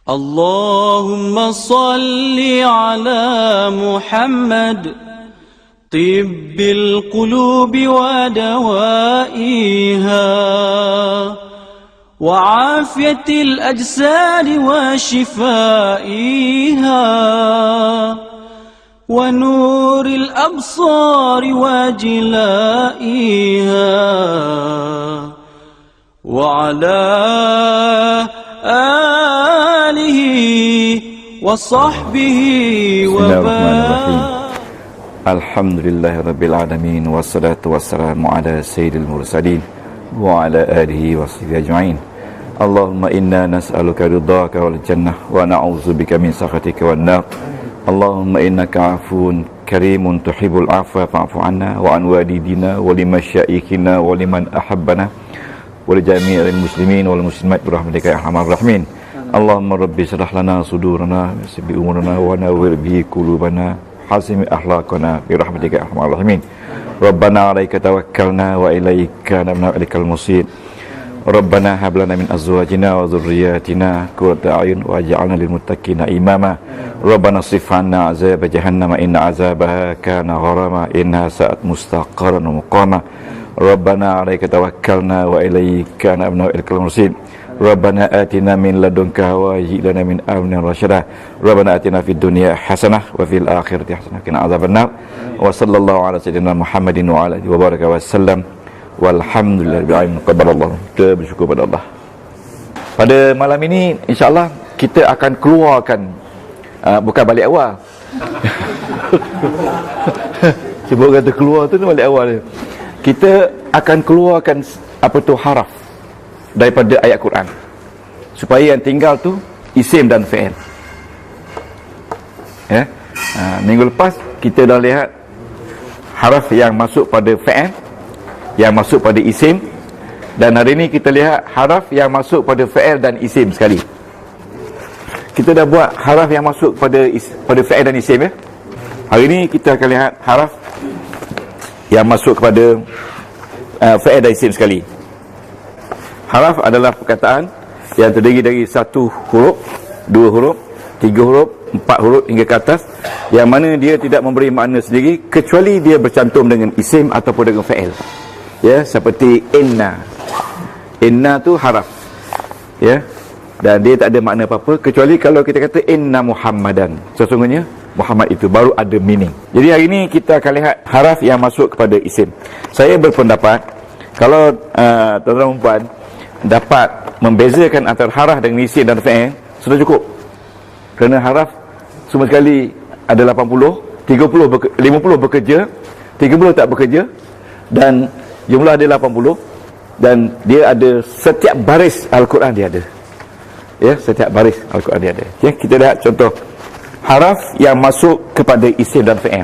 اللهم صل على محمد طب القلوب ودوائها وعافية الأجساد وشفائها ونور الأبصار وجلائها وعلى آله وصحبه وبارك. Alhamdulillahirabbil alamin wassalatu wassalamu ala sayyidil mursalin wa ala alihi washabihi ajma'in. Allahumma inna nas'aluka ridhaka wal jannah wa na'udzubika min sakhatika wan nar. Allahumma innaka 'afuwun karimun tuhibbul 'afwa fa'fu 'anna wa an walidina wa limasyayikhina wa liman ahabbana wa li jami'il muslimin wal muslimat bi rahmatika ya arhamar rahimin. Allahumma rabbi shrah lana sudurana wa yassir umurana wa nawwir bi qulubana hasimi akhlaqana bi rahmatika ya arhamar rahimin. Rabbana 'alaika tawakkalna wa ilaika nabna'ulikal musir. Rabbana hab lana min azwajina wa dhurriyyatina qurrata a'yun waj'alna lil muttaqina imama. Rabbana srif 'anna 'azab jahannam inna 'azabaha kana gharama innaha sa'at mustaqarran wa muqama. Rabbana 'alaika tawakkalna wa ilaika nabna'ulikal musir. Rabbana atina min ladunka wa hab lana min amrina rasyada. Rabbana atina fid dunya hasanah wa fil akhirati hasanah wa qina adzabannar. Wa sallallahu ala sayyidina Muhammadin wa ala alihi wa baraka wa sallam. Walhamdulillahirabbil alamin. Qabbalallahu. Kita bersyukur pada Allah. Pada malam ini insya-Allah kita akan keluarkan bukan balik awal. Sebab kata keluar tu balik awal dia. Kita akan keluarkan apa tu haraf daripada ayat Quran, supaya yang tinggal tu isim dan fi'il. Ya. Minggu lepas kita dah lihat haraf yang masuk pada fi'il, yang masuk pada isim, dan hari ini kita lihat haraf yang masuk pada fi'il dan isim sekali. Kita dah buat haraf yang masuk pada fi'il dan isim ya. Hari ini kita akan lihat haraf yang masuk kepada fi'il dan isim sekali. Haraf adalah perkataan yang terdiri dari satu huruf, dua huruf, tiga huruf, empat huruf hingga ke atas, yang mana dia tidak memberi makna sendiri kecuali dia bercantum dengan isim ataupun dengan fi'il. Ya, seperti inna. Inna tu haraf. Ya. Dan dia tak ada makna apa-apa kecuali kalau kita kata inna Muhammadan. Sesungguhnya Muhammad itu baru ada meaning. Jadi hari ini kita akan lihat haraf yang masuk kepada isim. Saya berpendapat kalau tuan-tuan dan puan dapat membezakan antara haraf dengan isim dan fi'il, sudah cukup. Kerana haraf semua sekali ada 80, 50 bekerja, 30 tak bekerja, dan jumlah dia 80, dan dia ada setiap baris Al-Quran dia ada. Ya, setiap baris Al-Quran dia ada. Ya, kita lihat contoh haraf yang masuk kepada isim dan fi'il.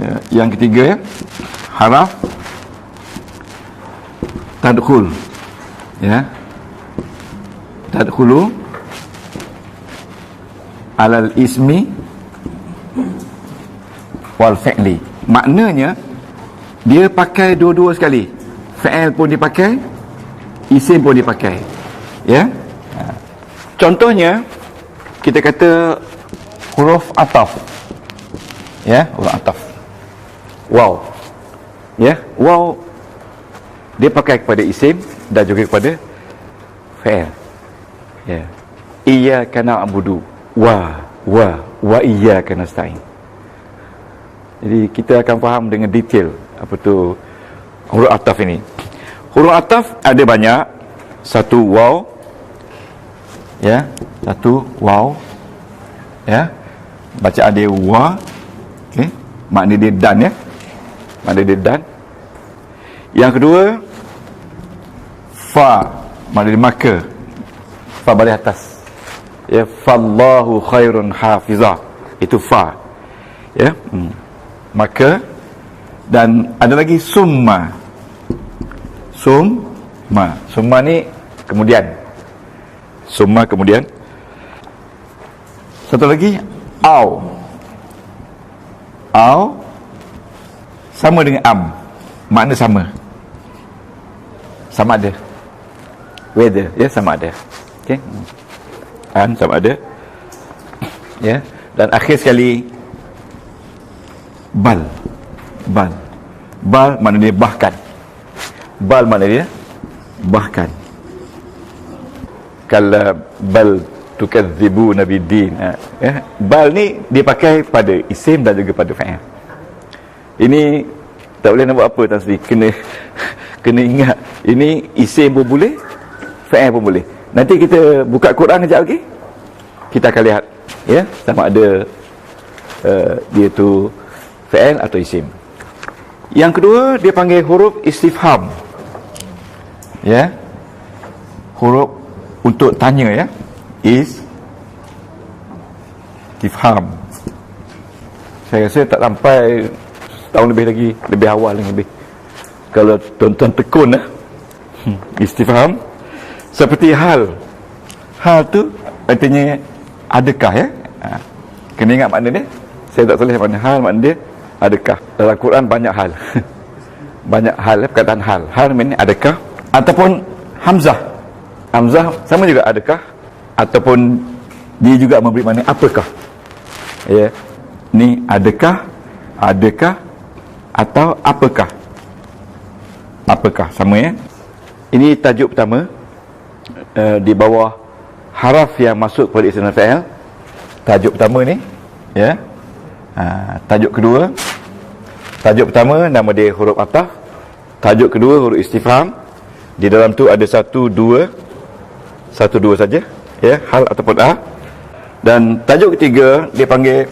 Ya, yang ketiga ya, haraf tadkhul. Ya, tadkhulu alal ismi wal fi'li. Maknanya dia pakai dua-dua sekali. Fi'il pun dipakai, isim pun dipakai. Ya. Contohnya kita kata huruf ataf. Ya, huruf ataf. Waw. Ya, waw dia pakai kepada isim dan juga kepada fi'il. Ya. Iyyaka na'budu wa iyyaka nasta'in. Jadi kita akan faham dengan detail apa tu huruf ataf ini. Huruf ataf ada banyak. Satu waw. Ya, satu waw. Ya. Bacaan dia wa. Okey. Makna dia dan ya. Makna dia dan. Yang kedua fa, makna dia maka. Fa balik atas. Ya, fallahu khairun hafizah. Itu fa. Ya. Maka. Dan ada lagi summa. Summa ni kemudian. Summa kemudian. Satu lagi au. Au sama dengan am. Makna sama. Sama ada. Whether, ya, sama ada. Okey. sama ada, ya. Dan akhir sekali bal maknanya bahkan. Bal maknanya bahkan. Kalau bal tukadzibuna biddin, ya. Bal ni dipakai pada isim dan juga pada fa'il. Ini tak boleh nak buat apa Tasbih, kena ingat ini isim pun boleh, fa'il pun boleh. Nanti kita buka Quran kejap lagi, kita akan lihat, ya, sama ada dia tu fa'il atau isim. Yang kedua dia panggil huruf istifham, ya, huruf untuk tanya, ya, istifham. Saya rasa tak sampai tahun lebih lagi, lebih awal lebih. Kalau tuan-tuan tekun, istifham seperti hal tu artinya adakah, ya. Kena ingat makna dia. Saya tak tulis makna hal, makna dia adakah. Dalam Quran banyak hal banyak hal, perkataan hal maknanya adakah, ataupun hamzah sama juga adakah, ataupun dia juga memberi makna apakah, ya. Ni adakah atau apakah sama, ya. Ini tajuk pertama, di bawah haraf yang masuk pada isim dan fa'il. Tajuk pertama ni, ya. Tajuk kedua, tajuk pertama nama dia huruf ataf, tajuk kedua huruf istifham. Di dalam tu ada satu dua saja, ya, hal ataupun dan tajuk ketiga dia panggil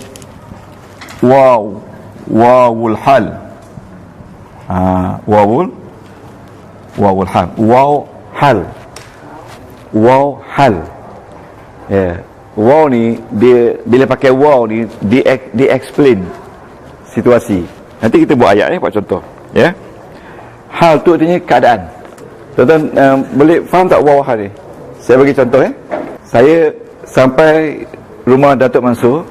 wawul hal. Wawul hal, waw hal, ya. Waw ni dia bila pakai waw ni dia explain situasi. Nanti kita buat ayat ni, buat contoh, ya. Hal tu artinya keadaan. Tuan-tuan boleh faham tak waw hal ni? Saya bagi contoh, ya. Saya sampai rumah Datuk Mansur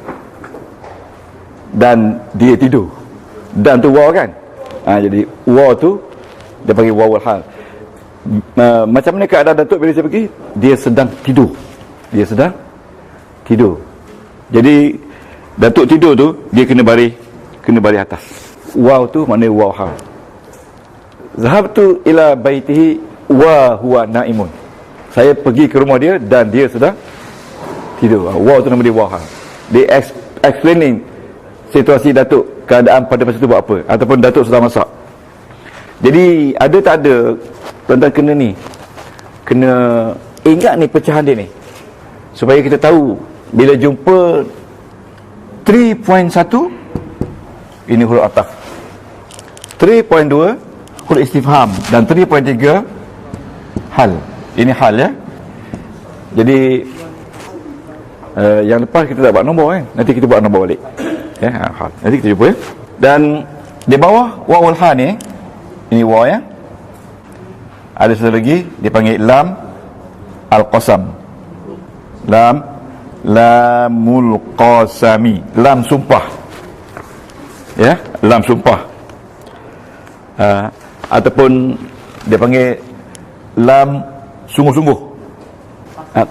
dan dia tidur. Dan tu waw, kan? Jadi waw tu dia panggil wawul hal. Macam mana keadaan Datuk bila saya pergi? Dia sedang tidur. Jadi Datuk tidur tu dia kena baring atas. Waw tu maknanya waw hal. Zahabtu ila baitihi wa huwa naimun. Saya pergi ke rumah dia dan dia sedang tidur. Waw tu nama dia waw hal. Dia explaining situasi Datuk, keadaan pada masa tu buat apa, ataupun Datuk sedang masak. Jadi ada tak ada, tuan-tuan kena ingat ni pecahan dia ni, supaya kita tahu bila jumpa 3.1 ini huruf ataf, 3.2 huruf istifham, dan 3.3 hal. Ini hal, ya. Jadi yang lepas kita tak buat nombor, kan. Nanti kita buat nombor balik, ya, hal. Nanti kita jumpa, ya. Dan di bawah wawul hal ni, ini waw, ya. Ada satu lagi dipanggil lam al-qasam. Lamul qasami, lam sumpah, ya, lam sumpah. Ataupun dia panggil lam sungguh-sungguh,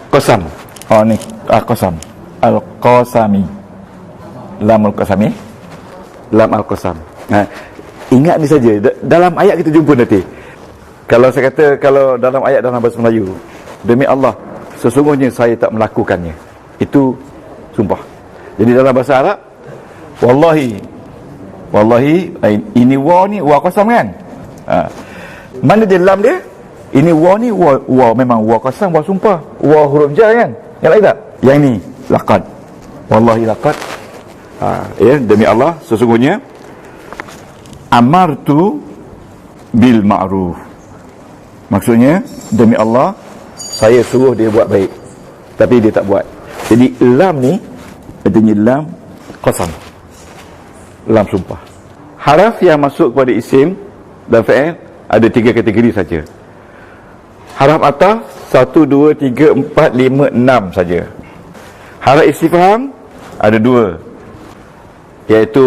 qasam. Ni qasam, al-qasami, lamul qasami, lam al-qasam. Ingat ni saja, dalam ayat kita jumpa nanti. Kalau saya kata, kalau dalam ayat dalam bahasa Melayu, demi Allah sesungguhnya saya tak melakukannya, itu sumpah. Jadi dalam bahasa Arab, wallahi, ini waw ni waw qasam, kan. Mana dia lam dia? Ini waw ni waw memang waw qasam, waw sumpah, waw huruf jar, kan. Yang lain tak? Yang ini laqad, wallahi laqad, ya, demi Allah sesungguhnya amartu bil ma'ruf. Maksudnya demi Allah saya suruh dia buat baik, tapi dia tak buat. Jadi lam ni artinya lam qasam, lam sumpah. Haraf yang masuk kepada isim dan fa'il ada 3 kategori saja. Haraf ataf 1, 2, 3, 4, 5, 6 saja. Haraf istifham ada 2, iaitu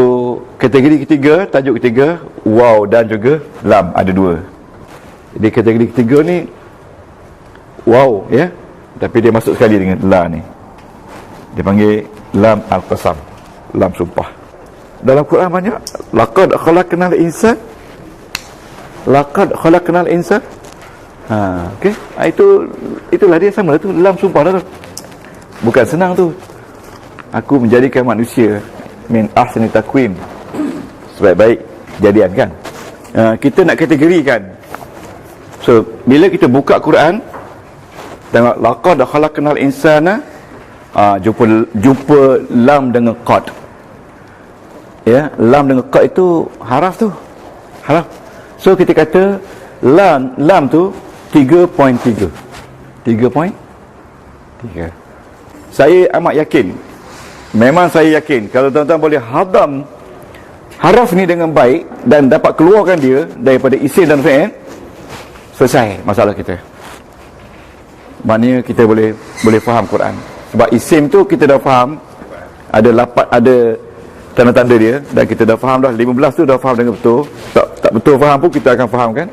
kategori ketiga, tajuk ketiga, waw dan juga lam, ada 2. Jadi kategori ketiga ni waw, ya, tapi dia masuk sekali dengan la ni. Dipanggil lam al-qasam, lam sumpah. Dalam Quran banyak laqad khalaqnal insan, laqad khalaqnal insan. Okey, itulah dia, sama tu, lam sumpah dah tu. Bukan senang tu. Aku menjadikan manusia min ahsani taqwim, sebaik-baik jadian kan. Kita nak kategorikan. So bila kita buka Quran, tengok laqad khalaqnal insana, jumpa lam dengan qad. Ya, lam dengan qad itu haraf tu. Haraf. So kita kata lam tu 3.3. 3.3. Saya amat yakin, memang saya yakin, kalau tuan-tuan boleh hadam haraf ni dengan baik dan dapat keluarkan dia daripada isim dan fi'il, selesai masalah kita. Maknanya kita boleh faham Quran. Sebab isim tu kita dah faham, ada lapat, ada tanda-tanda dia, dan kita dah faham dah, 15 tu dah faham dengan betul. Tak betul faham pun kita akan faham kan.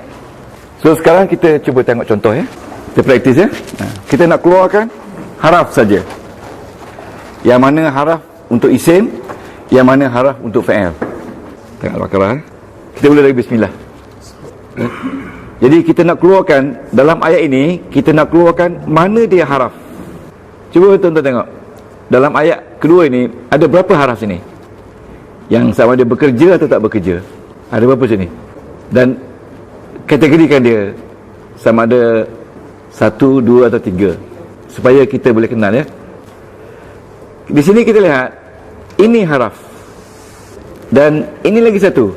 So sekarang kita cuba tengok contoh ya. Kita praktis ya. Kita nak keluarkan haraf saja. Yang mana haraf untuk isim, yang mana haraf untuk fa'il. Tengok Al-Baqarah. Kita mula dari bismillah. Jadi kita nak keluarkan dalam ayat ini, kita nak keluarkan mana dia haraf. Cuba tuan-tuan tengok. Dalam ayat kedua ini ada berapa haraf sini? Yang sama dia bekerja atau tak bekerja? Ada berapa sini? Dan kategorikan dia sama ada 1, 2 atau 3, supaya kita boleh kenal ya. Di sini kita lihat ini haraf dan ini lagi satu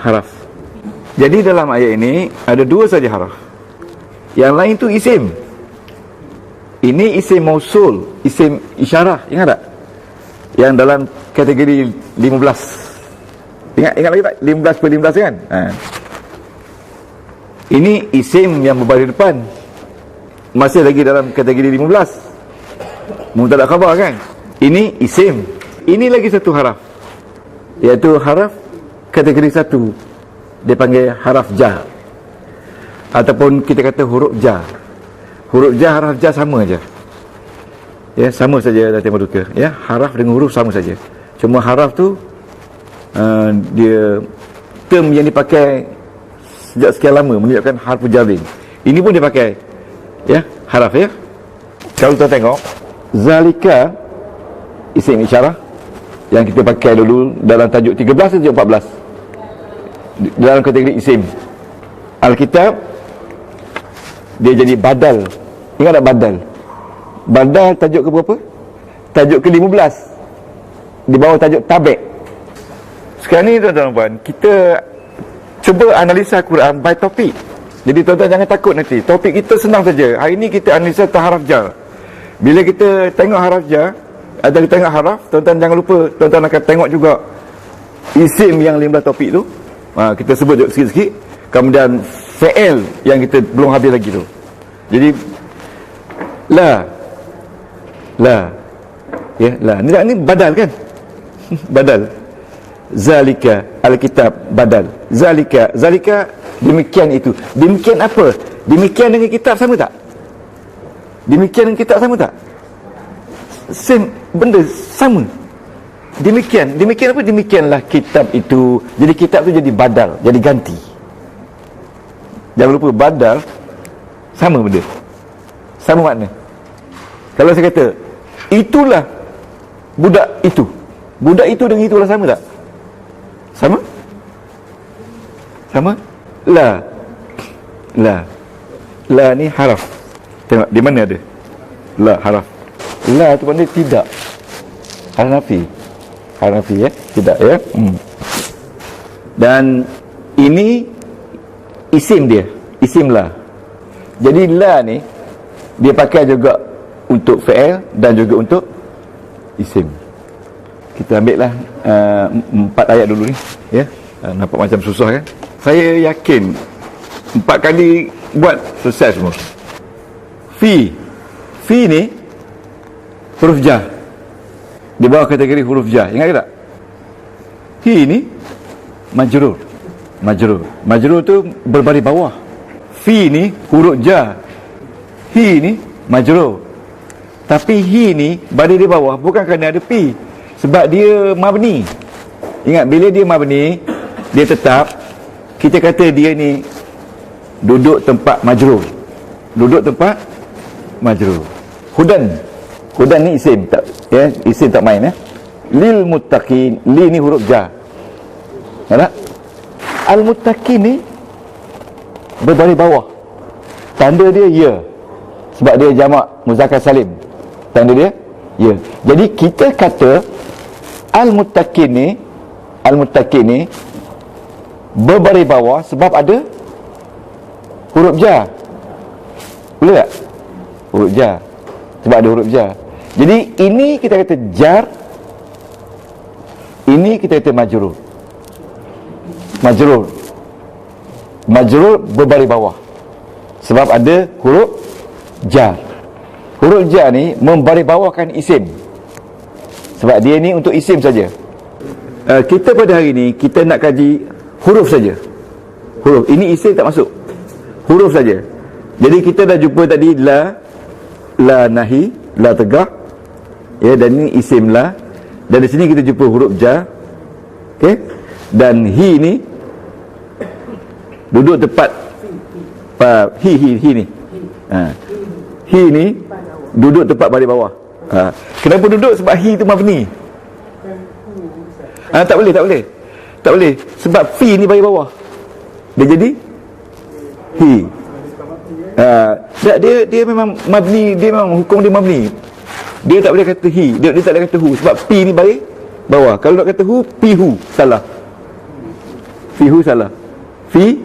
haraf. Jadi dalam ayat ini ada 2 saja haraf. Yang lain tu isim. Ini isim mausul, isim isyarah, ingat tak? Yang dalam kategori 15. Ingat lagi tak? 15/15 kan? Ini isim yang berbaris depan. Masih lagi dalam kategori 15. Mubtada khabar kan? Ini isim. Ini lagi satu haraf, iaitu haraf kategori 1. Dia panggil haraf jar, ataupun kita kata huruf jar. Huruf jar, haraf jar sama aja. Ya, sama saja dalam maduka. Ya, haraf dengan huruf sama saja. Cuma haraf tu dia term yang dipakai sejak sekian lama menunjukkan harfu jarin. Ini pun dipakai ya, haraf ya. Kalau kita tengok zalika isim isyarah yang kita pakai dulu dalam tajuk 13 atau tajuk 14 dalam kategori isim. Alkitab dia jadi badal. Ingat tak badal? Badal tajuk ke berapa? Tajuk ke 15 di bawah tajuk tabi'. Sekarang ni tuan-tuan, kita cuba analisa Quran by topik. Jadi tuan-tuan jangan takut nanti. Topik kita senang saja. Hari ni kita analisa tentang haraf jar. Bila kita tengok haraf jar atau kita tengok haraf, tuan-tuan jangan lupa, tuan-tuan akan tengok juga isim yang 15 topik tu. Kita sebut sikit-sikit. Kemudian fi'il yang kita belum habis lagi tu. Jadi la ya, la ni badal kan? Badal. Zalika alkitab badal. Zalika demikian itu. Demikian apa? Demikian dengan kitab sama tak? Demikian dengan kitab sama tak? Same benda, sama. Demikian apa? Demikianlah kitab itu. Jadi kitab tu jadi badal, jadi ganti. Jangan lupa badal sama benda, sama makna. Kalau saya kata itulah budak itu, budak itu dengan itulah sama tak? Sama? Sama? La ni haraf. Tengok di mana ada la haraf. La tu maknanya tidak. Hanafi ya, tidak ya. Dan ini isim dia, isim la. Jadi la ni dia pakai juga untuk fi'il dan juga untuk isim. Kita ambil lah 4 ayat dulu ni ya. Nampak macam susah kan? Saya yakin 4 kali buat selesai semua. Fi ni huruf jar, di bawah kategori huruf jar. Ingat ke tak? Hi ni majrur. Majrur tu berbaris bawah. Fi ni huruf jar. Hi ni majrur. Tapi hi ni baris di bawah bukan kerana ada pi, sebab dia mabni. Ingat, bila dia mabni, dia tetap, kita kata dia ni duduk tempat majrur. Duduk tempat majrur. Hudan ni isim tak, ya, isim tak main, ya. Lil muttaqin, li ni huruf jar. Nampak? Al muttaqin ni berbaris bawah. Tanda dia ya, sebab dia jamak muzakkar salim. Tanda dia ya. Jadi kita kata al muttaqin ni berbaris bawah sebab ada huruf jar. Boleh tak? Huruf jar. Sebab ada huruf jar. Jadi ini kita kata jar, ini kita kata majrur. Majrur berbaris bawah sebab ada huruf jar. Huruf jar ni membaris bawahkan isim, sebab dia ni untuk isim saja. Kita pada hari ni kita nak kaji huruf saja. Huruf ini isim tak masuk, huruf saja. Jadi kita dah jumpa tadi la nahi, la tegak, ya, dan ini isim la. Dan di sini kita jumpa huruf jar, okey. Dan hi ni duduk tepat hi ni. Hi ni duduk tepat baris bawah. Kenapa duduk? Sebab hi tu mabni. Tak boleh. Sebab fi ni baris bawah. Dia jadi hi. Dia memang mabni, dia memang hukum dia mabni. Dia tak boleh kata hi, dia tak boleh kata hu, sebab pi ni baris bawah. Kalau nak kata hu, pi hu, salah. Fi hu salah. Fi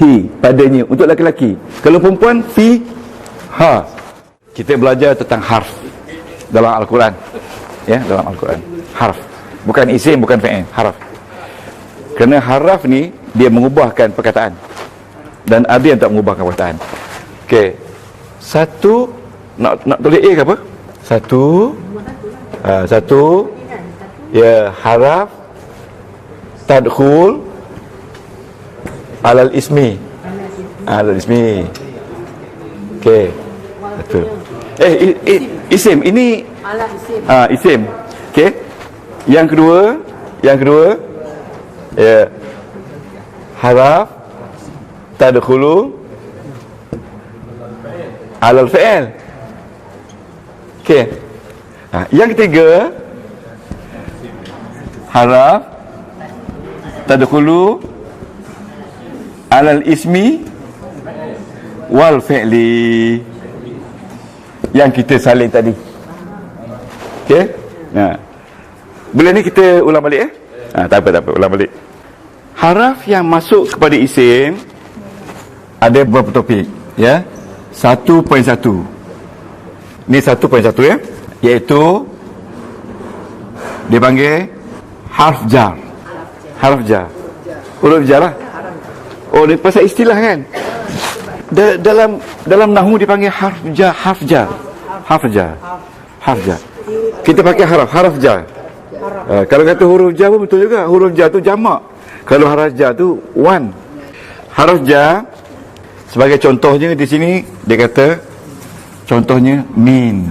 hi padanya untuk lelaki. Kalau perempuan fi ha. Kita belajar tentang harf dalam Al-Quran, ya, dalam Al-Quran. Harf, bukan isim, bukan fi'il, harf. Kerana haraf ni dia mengubahkan perkataan, dan ada yang tak mengubahkan perkataan. Okey. Satu nak tulis A ke apa? Satu ya, haraf tadkhul alal ismi. Okey. Betul. Isim ini isim. Okey. Yang kedua ya, haraf tadkhulu alal fi'il. Okey. Yang ketiga, haraf tadkhulu alal ismi wal fi'li, yang kita salin tadi. Okey. Bila ni kita ulang balik, tak apa, ulang balik. Haraf yang masuk kepada isim ada beberapa topik, ya. 1.1. Ni 1.1, ya, iaitu dipanggil harf jar. Huruf jar lah. Oh, ni pasal istilah kan. Dalam nahwu dipanggil harf jar. Kita pakai harf jar. Kalau kata huruf jar pun betul juga. Huruf jar tu jamak. Kalau harf jar tu one. Harf jar, sebagai contohnya di sini dia kata, contohnya min,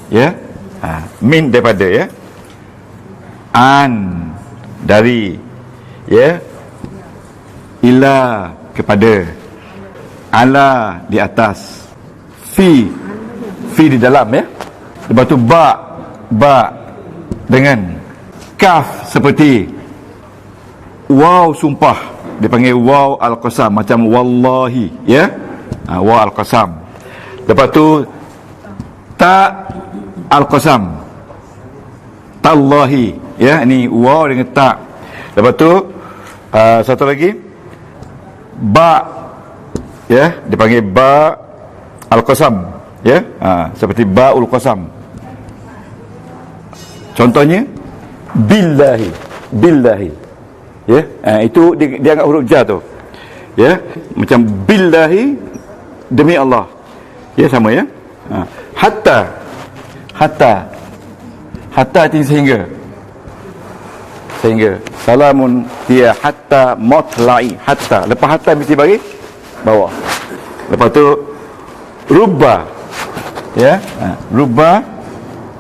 ya. Min daripada, ya. An dari, ya. Ila kepada, ala di atas, fi di dalam, ya. Lepas tu ba dengan, kaf seperti, waw sumpah dipanggil waw al-qasam, macam wallahi, ya. Waw al-qasam. Lepas tu ta al-qasam, tallahi, ya, ni waw dengan ta. Lepas tu satu lagi ba, ya, dipanggil ba al-qasam, ya. Seperti baul qasam. Contohnya billahi, ya. Itu dia anggap huruf jar tu, ya. Macam billahi, demi Allah, ya, sama, ya. Hatta artinya sehingga. Salamun hiya hatta matla'i. Hatta, lepas hatta mesti bagi bawah. Lepas tu rubba, ya, rubba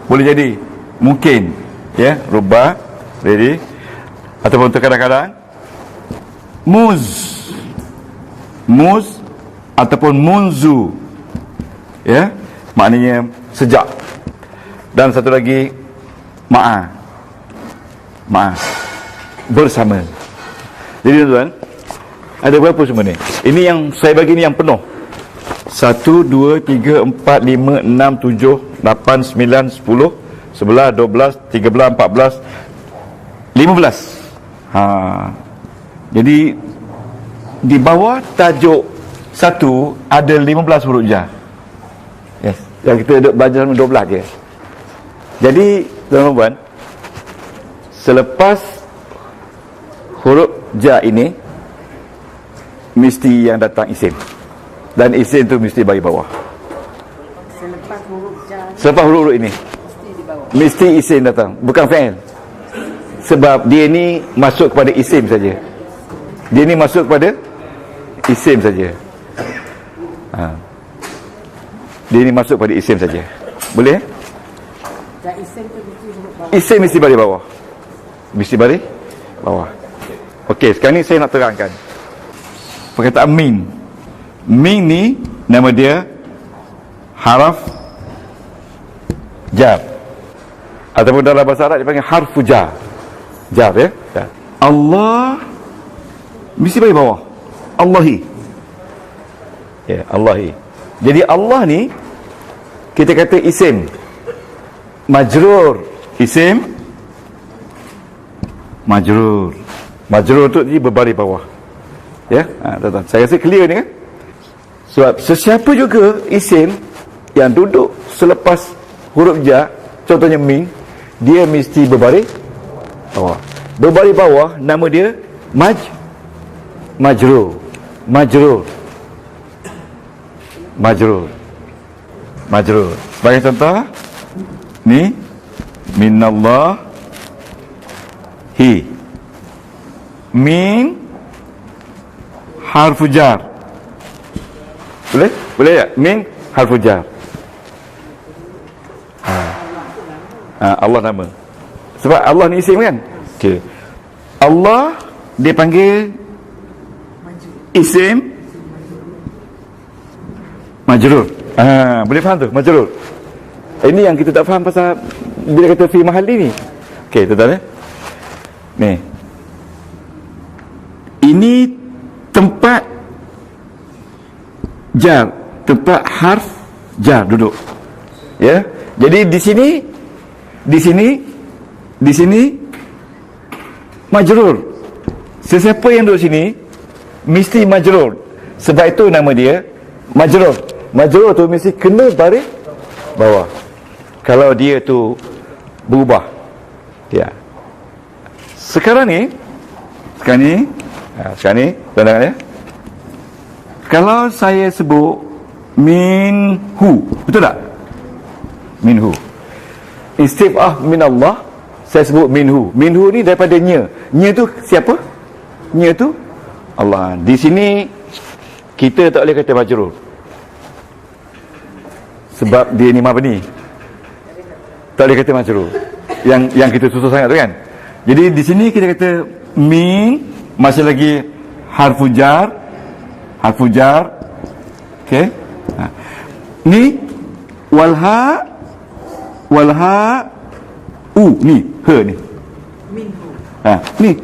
boleh jadi, mungkin, ya, rubba jadi, ataupun terkadang-kadang muz ataupun munzu, ya, maknanya sejak. Dan satu lagi ma'a bersama. Jadi tuan, ada berapa semua ni? Ini yang saya bagi ni yang penuh. 1, 2, 3, 4, 5, 6, 7, 8, 9, 10, 11, 12, 13, 14, 15. Jadi di bawah tajuk 1 ada 15 huruf jar. Yes. Yang kita duduk belajar 12 je. Jadi tuan-tuan, selepas huruf jar ini mesti yang datang isim. Dan isim tu mesti bagi bawah. Selepas huruf ini mesti isim datang, bukan fi'il. Sebab dia ni masuk kepada isim saja. Dia ni masuk kepada isim saja. Dia ni masuk pada isim saja. Boleh? Isim mesti balik bawah. Mesti balik bawah. Okey, sekarang ni saya nak terangkan perkataan min. Min ni nama dia haraf jar, ataupun dalam bahasa Arab dipanggil harfu jar. Jar, ya. Allah mesti balik bawah. Allahi. Ya, Allahi. Jadi Allah ni kita kata isim majrur, isim majrur. Majrur tu jadi berbaris bawah. Ya, tuan-tuan, saya rasa clear ni kan? Sebab sesiapa juga isim yang duduk selepas huruf jar, contohnya min, dia mesti berbaris bawah. Berbaris bawah nama dia majrur. Sebagai contoh ni, minallahi, min harfu jar. Boleh tak? Min harfu jar. Allah nama. Sebab Allah ni isim kan? Okey. Allah dipanggil isim majrur. Boleh faham tu? Majrur. Ini yang kita tak faham pasal bila kata fi mahalli ni. Okey, tuan-tuan, ni. Ini tempat jar, tempat harf jar duduk. Ya. Jadi di sini majrur. Sesiapa yang duduk sini mesti majrur. Sebab itu nama dia majrur. Majrur tu mesti kena baris bawah. Kalau dia tu berubah. Ya. Sekarang ni tuan-tuan, ya. Kalau saya sebut minhu, betul tak? Minhu. Instead of minallah, saya sebut minhu. Minhu ni daripada nya. Nya tu siapa? Nya tu Allah. Di sini kita tak boleh kata majrur. Sebab dia ni mabni. Tak boleh kata majrur. Yang kita susah sangat tu kan. Jadi di sini kita kata min, masih lagi harfu jar. Okey. Ni walha ni he ni. Minhu. Ni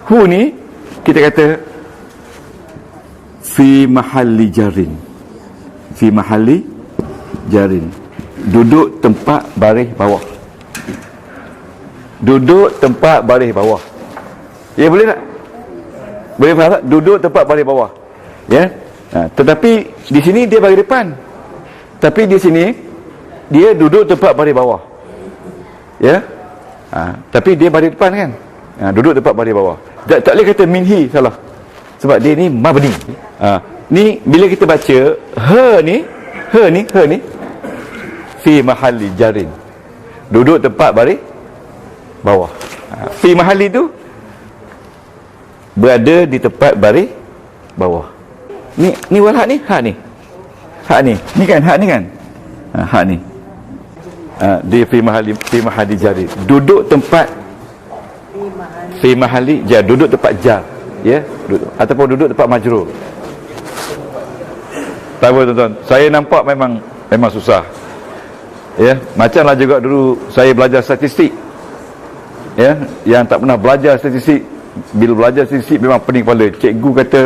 hu ni kita kata fi mahalli jarin. Duduk tempat baris bawah. Ya, boleh tak? Boleh faham tak? Duduk tempat baris bawah. Ya. Tetapi di sini dia baris depan. Tapi di sini dia duduk tempat baris bawah. Ya. Tapi dia baris depan kan? Duduk tempat baris bawah. Tak boleh kata minhi, salah. Sebab dia ni mabni. Ni bila kita baca he ni fi mahalli jarin. Duduk tempat baris bawah. Fi mahalli tu berada di tempat baris bawah. Ni wal ha ni, ha ni. Ha ni. Ni kan ha ni kan? Ha ni. Dia fi mahali jari. Duduk tempat fi mahali jar, duduk tempat jar. Ya, duduk ataupun duduk tempat majrur. Tahu tuan-tuan, saya nampak memang susah. Ya, macamlah juga dulu saya belajar statistik. Ya, yang tak pernah belajar statistik, bila belajar statistik memang pening kepala. Cikgu kata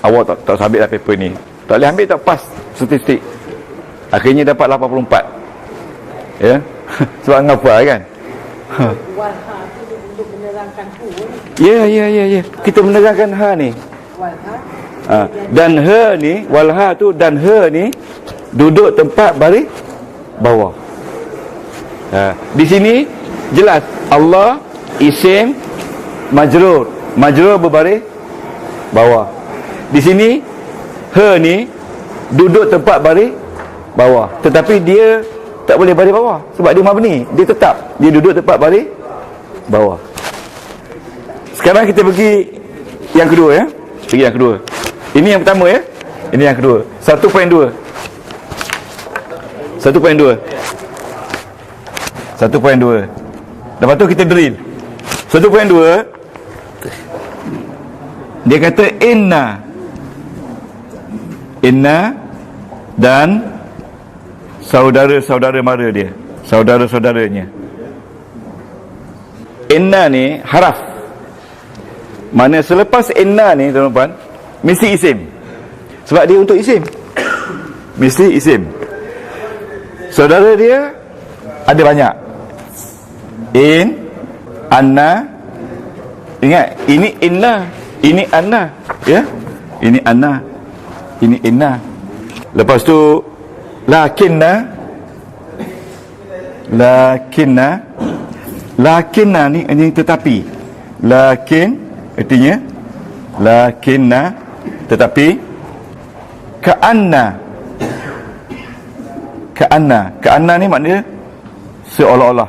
awak tak sabit lah paper ni. Tak boleh ambil, tak pas statistik. Akhirnya dapat 84. Ya. Sebab ngapa kan? Walha tu untuk menerangkan hu. Ya. Kita menerangkan ha ni. Walha. Dan ha ni, walha tu dan ha ni duduk tempat baris bawah. Di sini jelas Allah isim majrur. Majrur berbaris bawah. Di sini ha ni duduk tempat baris bawah. Tetapi dia tak boleh baris bawah sebab dia mabni. Dia tetap dia duduk tempat baris bawah. Sekarang kita pergi yang kedua ya. Pergi yang kedua. Ini yang pertama ya. Ini yang kedua. 1.2. 1.2. Lepas tu kita drill 1.2. Dia kata inna dan saudara-saudara mara dia, saudara-saudaranya. Inna ni haraf. Mana selepas inna ni tuan-tuan mesti isim. Sebab dia untuk isim. Mesti isim. Saudara dia ada banyak. Anna. Ingat, ini inna, ini anna, ya. Ini anna, ini inna. Lepas tu lakinna ni tetapi. Lakin artinya lakinna tetapi. Ka'anna ni maknanya seolah-olah.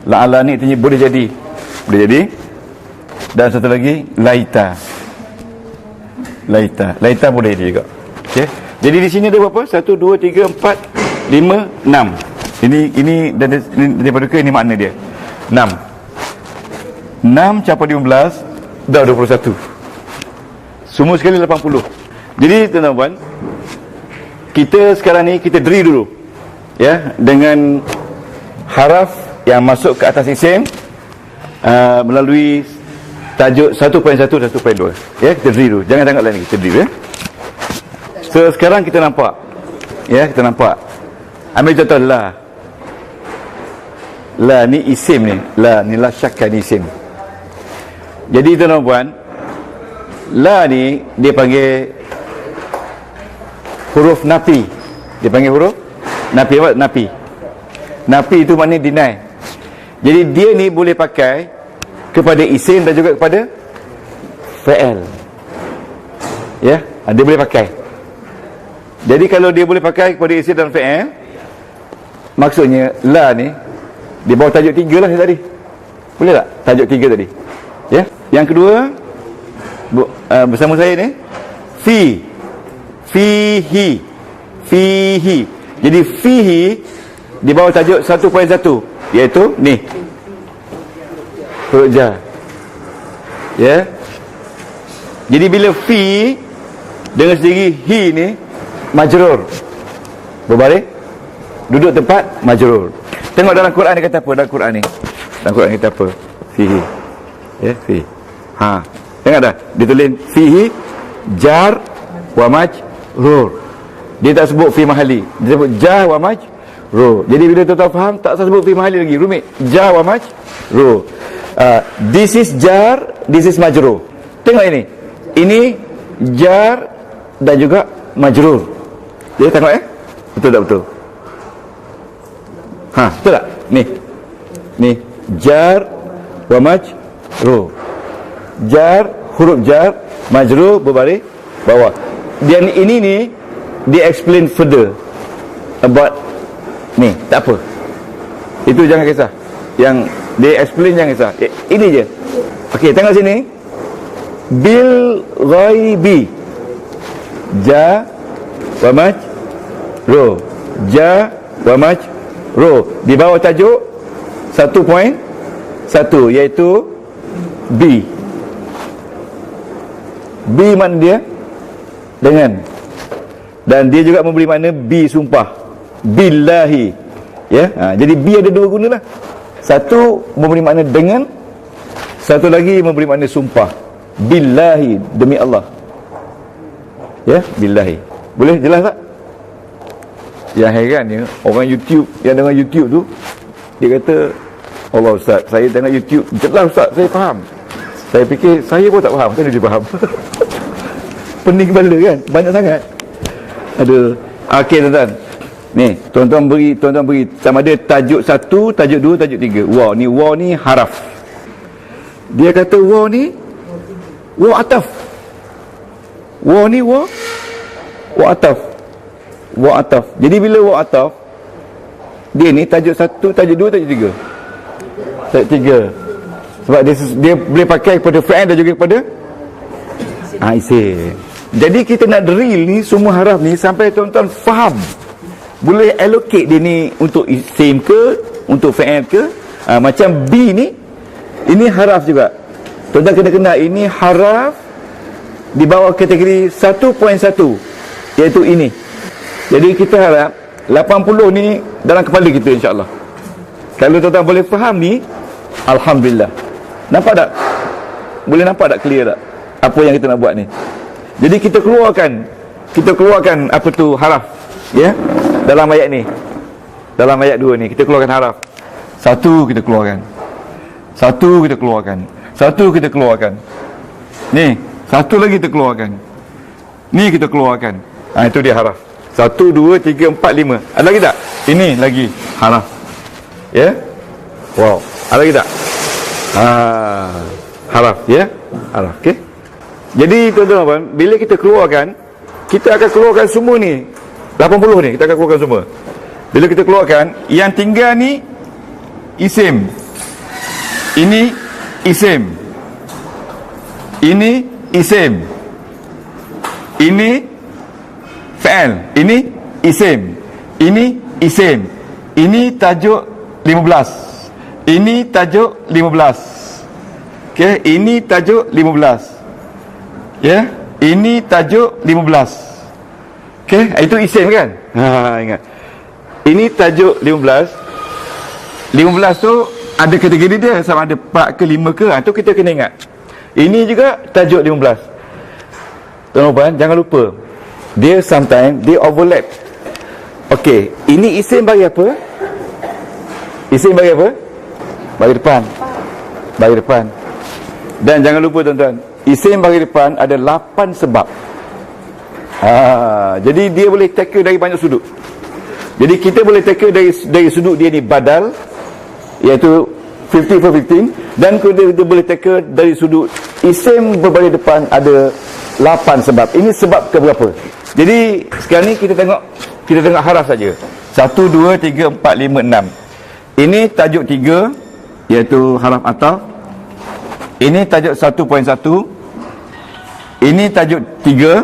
La'alla ni artinya boleh jadi. Dan satu lagi laita boleh juga. Okey. Jadi di sini ada berapa? 1 2 3 4 5 6. Ini daripada ke ini makna dia. 6 campur 15 dah 21. Semua sekali 80. Jadi tuan-tuan, kita sekarang ni kita drill dulu. Ya, dengan haraf yang masuk ke atas isim melalui tajuk 1.1 1.2. Ya, kita drill dulu. Jangan tengok lain lagi, kita drill ya. So sekarang kita nampak. Ya, kita nampak. Ambil contoh la. La ni isim ni. La ni la syakka ni isim. Jadi tuan-tuan, la ni dia panggil huruf nafi. Dia panggil huruf nafi. Apa? Nafi. Nafi itu maknanya deny. Jadi dia ni boleh pakai kepada isim dan juga kepada fa'il. Ya, dia boleh pakai. Jadi kalau dia boleh pakai kepada isim dan fa'il, maksudnya la ni di bawah tajuk 3 lah tadi. Boleh tak? Tajuk 3 tadi. Ya. Yang kedua bersama saya ni fihi. Jadi fihi di bawah tajuk 1.1 iaitu ni huruf jar. Ya. Jadi bila fi dengan sendiri hi ni majrur. Berbaris duduk tempat majrur. Tengok dalam Quran dia kata apa? Dalam Quran ni. Dalam Quran kata apa? Fihi. Ya, fi. Tengok dah. Dia tulis fihi jar wa majrur. Dia tak sebut fi mahali. Dia sebut jar wa majrur. Jadi bila tuan-tuan faham, tak usah sebut fi mahali lagi. Rumit. Jar wa majrur. This is jar, this is majrur. Tengok ini. Ini jar dan juga majrur. Jadi tengok betul tak betul? Betul tak? Ni jar wa majrur. Jar, huruf jar, majrur berbaris bawah. Dan ini ni dia explain further about ni, tak apa. Itu jangan kisah. Yang dia explain jangan kisah. Ini je. Okey, tengok sini. Bil ghaibi. Ja wa maj ro. Ja wa maj ro. Di bawah tajuk 1.1 iaitu B. B mana dia? Dengan. Dan dia juga memberi makna B sumpah. Billahi. Ya, jadi B ada dua guna lah. Satu memberi makna dengan, satu lagi memberi makna sumpah. Billahi, demi Allah. Ya, billahi. Boleh jelas tak? Yang heran ya, orang YouTube yang dengar YouTube tu, dia kata, Allah Ustaz, saya tengok YouTube, jelas Ustaz, saya faham. Saya fikir, saya pun tak faham. Kan dia faham. Pening kepala kan, banyak sangat. Aduh. Okey tuan-tuan, ni tuan-tuan beri sama ada tajuk 1, tajuk 2, tajuk 3. Waw ni haraf. Dia kata waw ni waw ataf. Waw ni waw ataf. Waw ataf. Jadi bila waw ataf, dia ni tajuk 1, tajuk 2, tajuk 3. Tajuk 3. Sebab dia boleh pakai kepada fi'il dan juga kepada isim. Jadi kita nak drill ni semua haraf ni sampai tuan-tuan faham. Boleh allocate dia ni untuk isim ke, untuk fi'il ke. Macam B ni, ini haraf juga. Tuan-tuan kena kenal, ini haraf di bawah kategori 1.1, iaitu ini. Jadi kita harap 80 ni dalam kepala kita, insya-Allah. Kalau tuan-tuan boleh faham ni, alhamdulillah. Nampak tak? Boleh nampak tak, clear tak apa yang kita nak buat ni? Jadi kita keluarkan apa tu haraf, ya, dalam ayat ni. Dalam ayat 2 ni kita keluarkan haraf. Satu kita keluarkan. Ni, satu lagi kita keluarkan. Ni kita keluarkan. Itu dia haraf. 1 2 3 4 5. Ada lagi tak? Ini lagi haraf. Ya? Wow. Ada lagi tak? Haraf, ya? Haraf, okey. Jadi tuan-tuan, bila kita keluarkan, kita akan keluarkan semua ni 80 ni, kita akan keluarkan semua. Bila kita keluarkan, yang tinggal ni isim. Ini isim. Ini isim. Ini fi'il. Ini isim. Ini isim. Ini tajuk 15. Ini tajuk 15. Okey, ini tajuk 15. Ya, ini tajuk 15. Okey, itu isim kan? Ingat. Ini tajuk 15. 15 tu ada kategori dia, sama ada 4 ke 5 ke. Tu kita kena ingat. Ini juga tajuk 15. Tuan-tuan, jangan lupa. Dia sometimes dia overlap. Okey, ini isim bagi apa? Isim bagi apa? Bagi depan. Dan jangan lupa tuan-tuan, isim bagi depan ada 8 sebab. Jadi dia boleh tackle dari banyak sudut. Jadi kita boleh tackle dari sudut dia ni badal, iaitu 50 for 15. Dan kita boleh tackle dari sudut isim berbalik depan ada 8 sebab. Ini sebab keberapa? Jadi sekarang ni kita tengok haraf saja. 1 2 3 4 5 6. Ini tajuk 3, iaitu haraf ataf. Ini tajuk 1.1. Ini tajuk 3.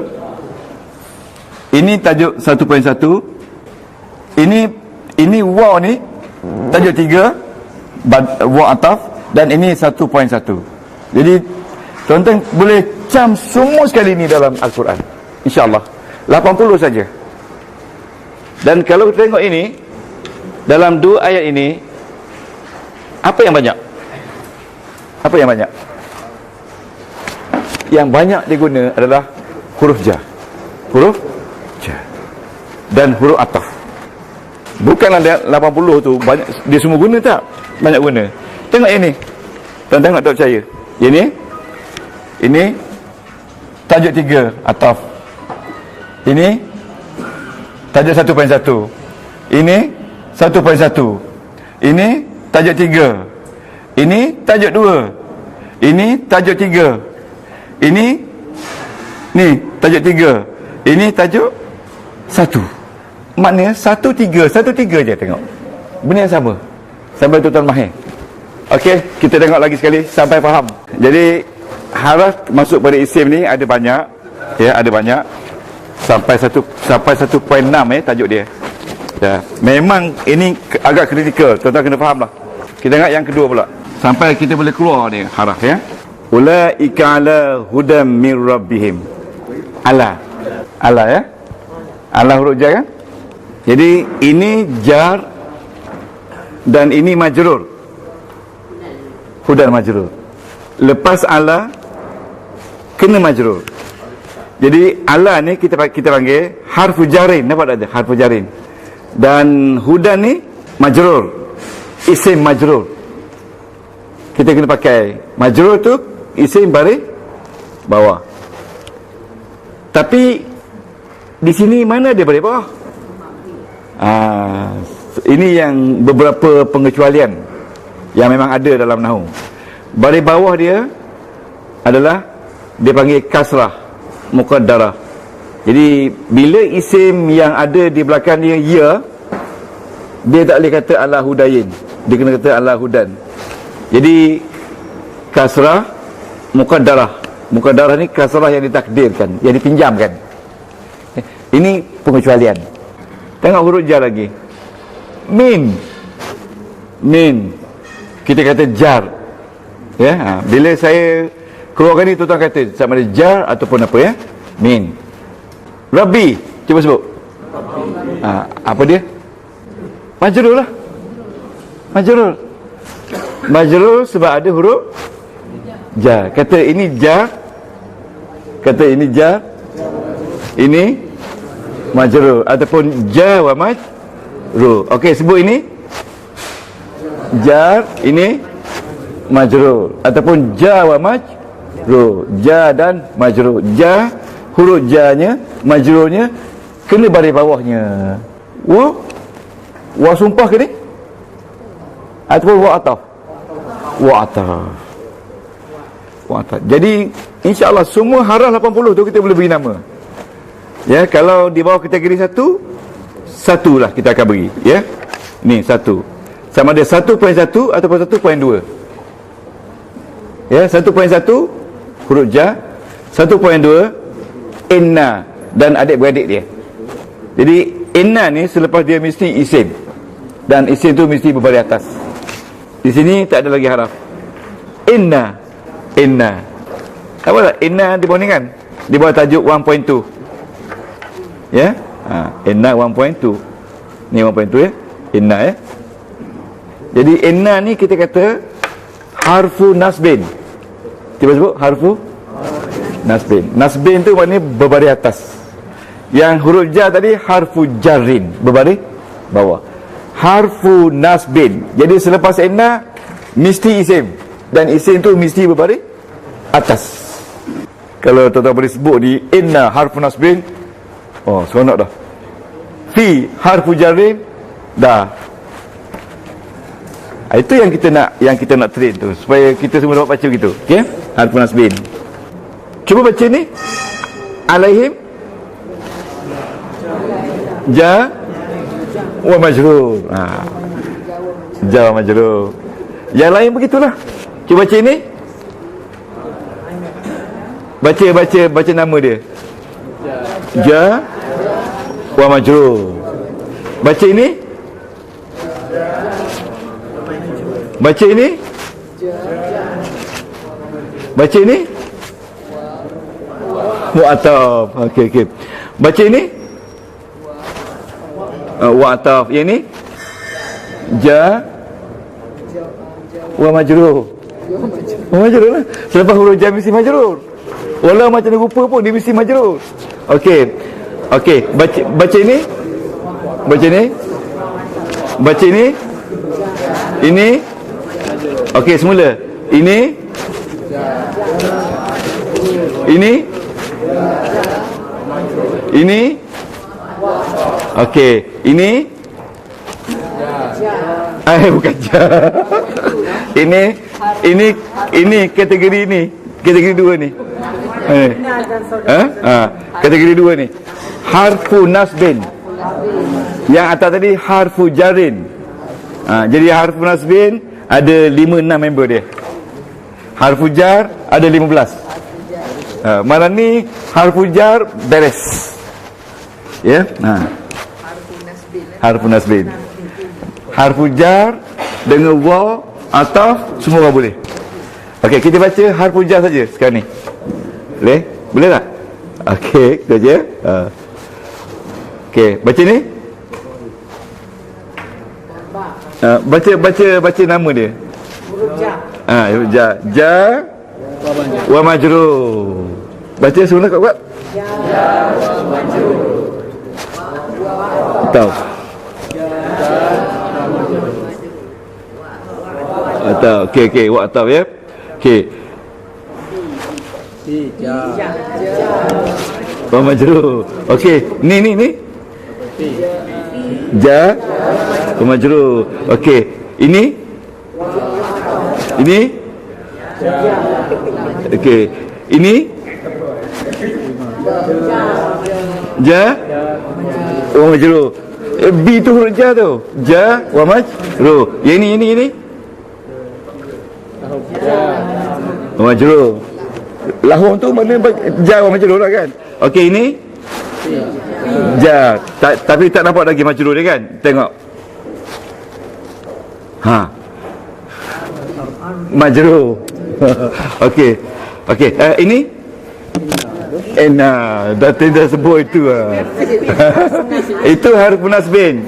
Ini tajuk 1.1. Ini waw ni tajuk 3, waw ataf, dan ini 1.1. Jadi tuan-tuan boleh cam semua sekali ni dalam Al-Quran, insya-Allah. 80 saja. Dan kalau kita tengok ini dalam 2 ayat ini, apa yang banyak? Yang banyak diguna adalah huruf jar. Dan huruf ataf. Bukanlah 80 tu banyak dia semua guna, tak? Banyak guna. Tengok ini. Tuan tengok, tak percaya. Ini tajuk 3 ataf. Ini tajuk 1.1. Ini 1.1. Ini tajuk 3. Ini tajuk 2. Ini tajuk 3. Ini tajuk 3. Ini tajuk 1. Maknanya 1 3 je tengok. Benda yang sama. Sampai tuan-tuan mahir. Okey, kita tengok lagi sekali sampai faham. Jadi haraf masuk pada isim ni ada banyak, ya, ada banyak. Sampai 1.6 tajuk dia. Ya, memang ini agak kritikal, tuan-tuan kena faham lah. Kita tengok yang kedua pula. Sampai kita boleh keluar ni haraf, ya. Ulaika ala hudam min rabbihim. Ala ya. Ala huruf jar kan? Jadi ini jar dan ini majrur. Hudan majrur. Lepas ala kena majrur. Jadi ala ni kita panggil harfu jarin. Nampak tak ada? Harfu jarin. Dan hudan ni majrur. Isim majrur. Kita kena pakai majrur tu isim baris bawah. Tapi di sini mana dia baris bawah? Ini yang beberapa pengecualian yang memang ada dalam nahwu. Baris bawah dia adalah dia panggil kasrah muqaddarah. Jadi bila isim yang ada di belakang dia ya, dia tak boleh kata ala hudayin, dia kena kata ala hudan. Jadi kasrah muqaddarah. Muqaddarah ni kasrah yang ditakdirkan, yang dipinjamkan. Ini pengecualian. Tengok huruf jar lagi. Min. Kita kata jar. Ya, bila saya keluarkan ni tuan-tuan kata sama ada jar ataupun apa, ya. Min. Rabbi, cuba sebut. Apa dia? Majrur lah. Majrur sebab ada huruf jar. Kata ini jar. Ini majrur ataupun jar wa majrur. Okey, sebut ini jar, ini majrur ataupun jar wa majrur. Jar dan majrur. Jar huruf jarnya, majrurnya kena baris bawahnya. Wa sumpah ke ni? Ataupun wa ataf? Wa ataf. Jadi insya-Allah semua haraf 80 tu kita boleh beri nama. Ya, kalau di bawah kategori 1 lah kita akan beri, ya. Ni 1. Sama ada 1.1 ataupun 1.2. Ya, 1.1 huruf jar, 1.2 inna dan adik-beradik dia. Jadi inna ni selepas dia mesti isim. Dan isim tu mesti berbaris atas. Di sini tak ada lagi haraf. Inna. Apa tak? Inna di bawah ni kan? Di bawah tajuk 1.2. Ya? Inna 1.2. Ni 1.2 ya? Inna ya? Jadi inna ni kita kata harfu nasbin. Cuba sebut harfu nasbin. Nasbin tu maknanya berbaris atas. Yang huruf jar tadi harfu jarrin, berbaris bawah. Harfu nasbin. Jadi selepas inna mesti isim, dan isim tu mesti berbaris atas. Kalau tuan-tuan boleh sebut di inna harfu nasbin, oh seronok dah. Fi harfu jarrin, dah. Itu yang kita nak train tu, supaya kita semua dapat baca gitu. Okey, harfu nasbin. Cuba baca ni. Alaihim ja wa majrur. Ja wa majrur. Yang lain begitulah. Cuba baca ni. Baca nama dia. Ja wa majrur. Baca ini. Baca ini. Baca ini. Mu'ataf. Okey. Baca ini. Wa'ataf. Yang ni ja wa majrur. Majrur lah. Selepas huruf ja mesti majrur. Walau macam rupa pun dia mesti majrur. Okey. Baca ini. Baca ini. Ini. Okey, semula. Ini. Okey, ini bukan jar. Ini kategori ini. Kategori 2 ni. Kategori 2 ni. Harfu nasbin. Yang atas tadi harfu jarin. Jadi harfu nasbin ada 5-6 member dia. Harfu jar ada 15. Malam ni harfu jar beres. Ya. Harfu nasbin. Harfu jar dengan waw atau semua orang boleh. Okey, kita baca harfu jar saja sekarang ni. Boleh? Boleh tak? Okey, kita baca. Okey, baca ni. Baca nama dia. Huruf ja. Ja wa majrur. Baca semula kuat-kuat. Ja wa majrur. Tahu. Atau okey wa atau ya. Okey. Wa majrur. Okey, ni. Ja wa majrur. Okey, ini. Okey, ini ja wa majrur. B tu huruf ja tu. Ja wa majrur. Yang ini. Wa majrur. Lahum tu mana ja wa majrur lah kan. Okey, ini ja. Tapi tak nampak lagi majrur dia kan. Tengok. Majrur. Okey. Ini dah tidak sebut itu. Itu harfu nasbin.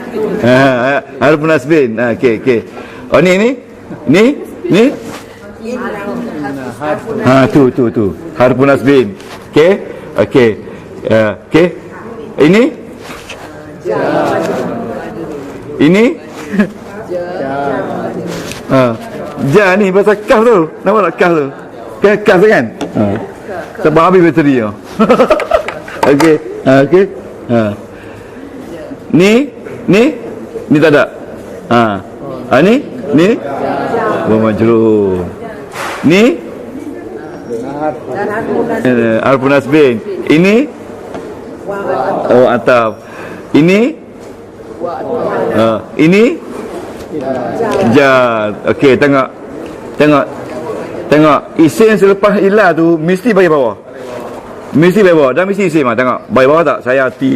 Harfu nasbin. Okey. Oh ni. Tu. Harfu nasbin. Okey. Ini ja ni bahasa kaf tu. Nampak tak kaf tu? Kaf kan? Sebab habis bateri tu. Okey. Ni tak ada. Ni wa majrur. Ni harfu nasbin. Ini ataf. Ini jar. Okey, tengok. Isim selepas ilah tu mesti bagi bawah. Dan mesti isim ah. Tengok. Bagi bawah tak? Sayati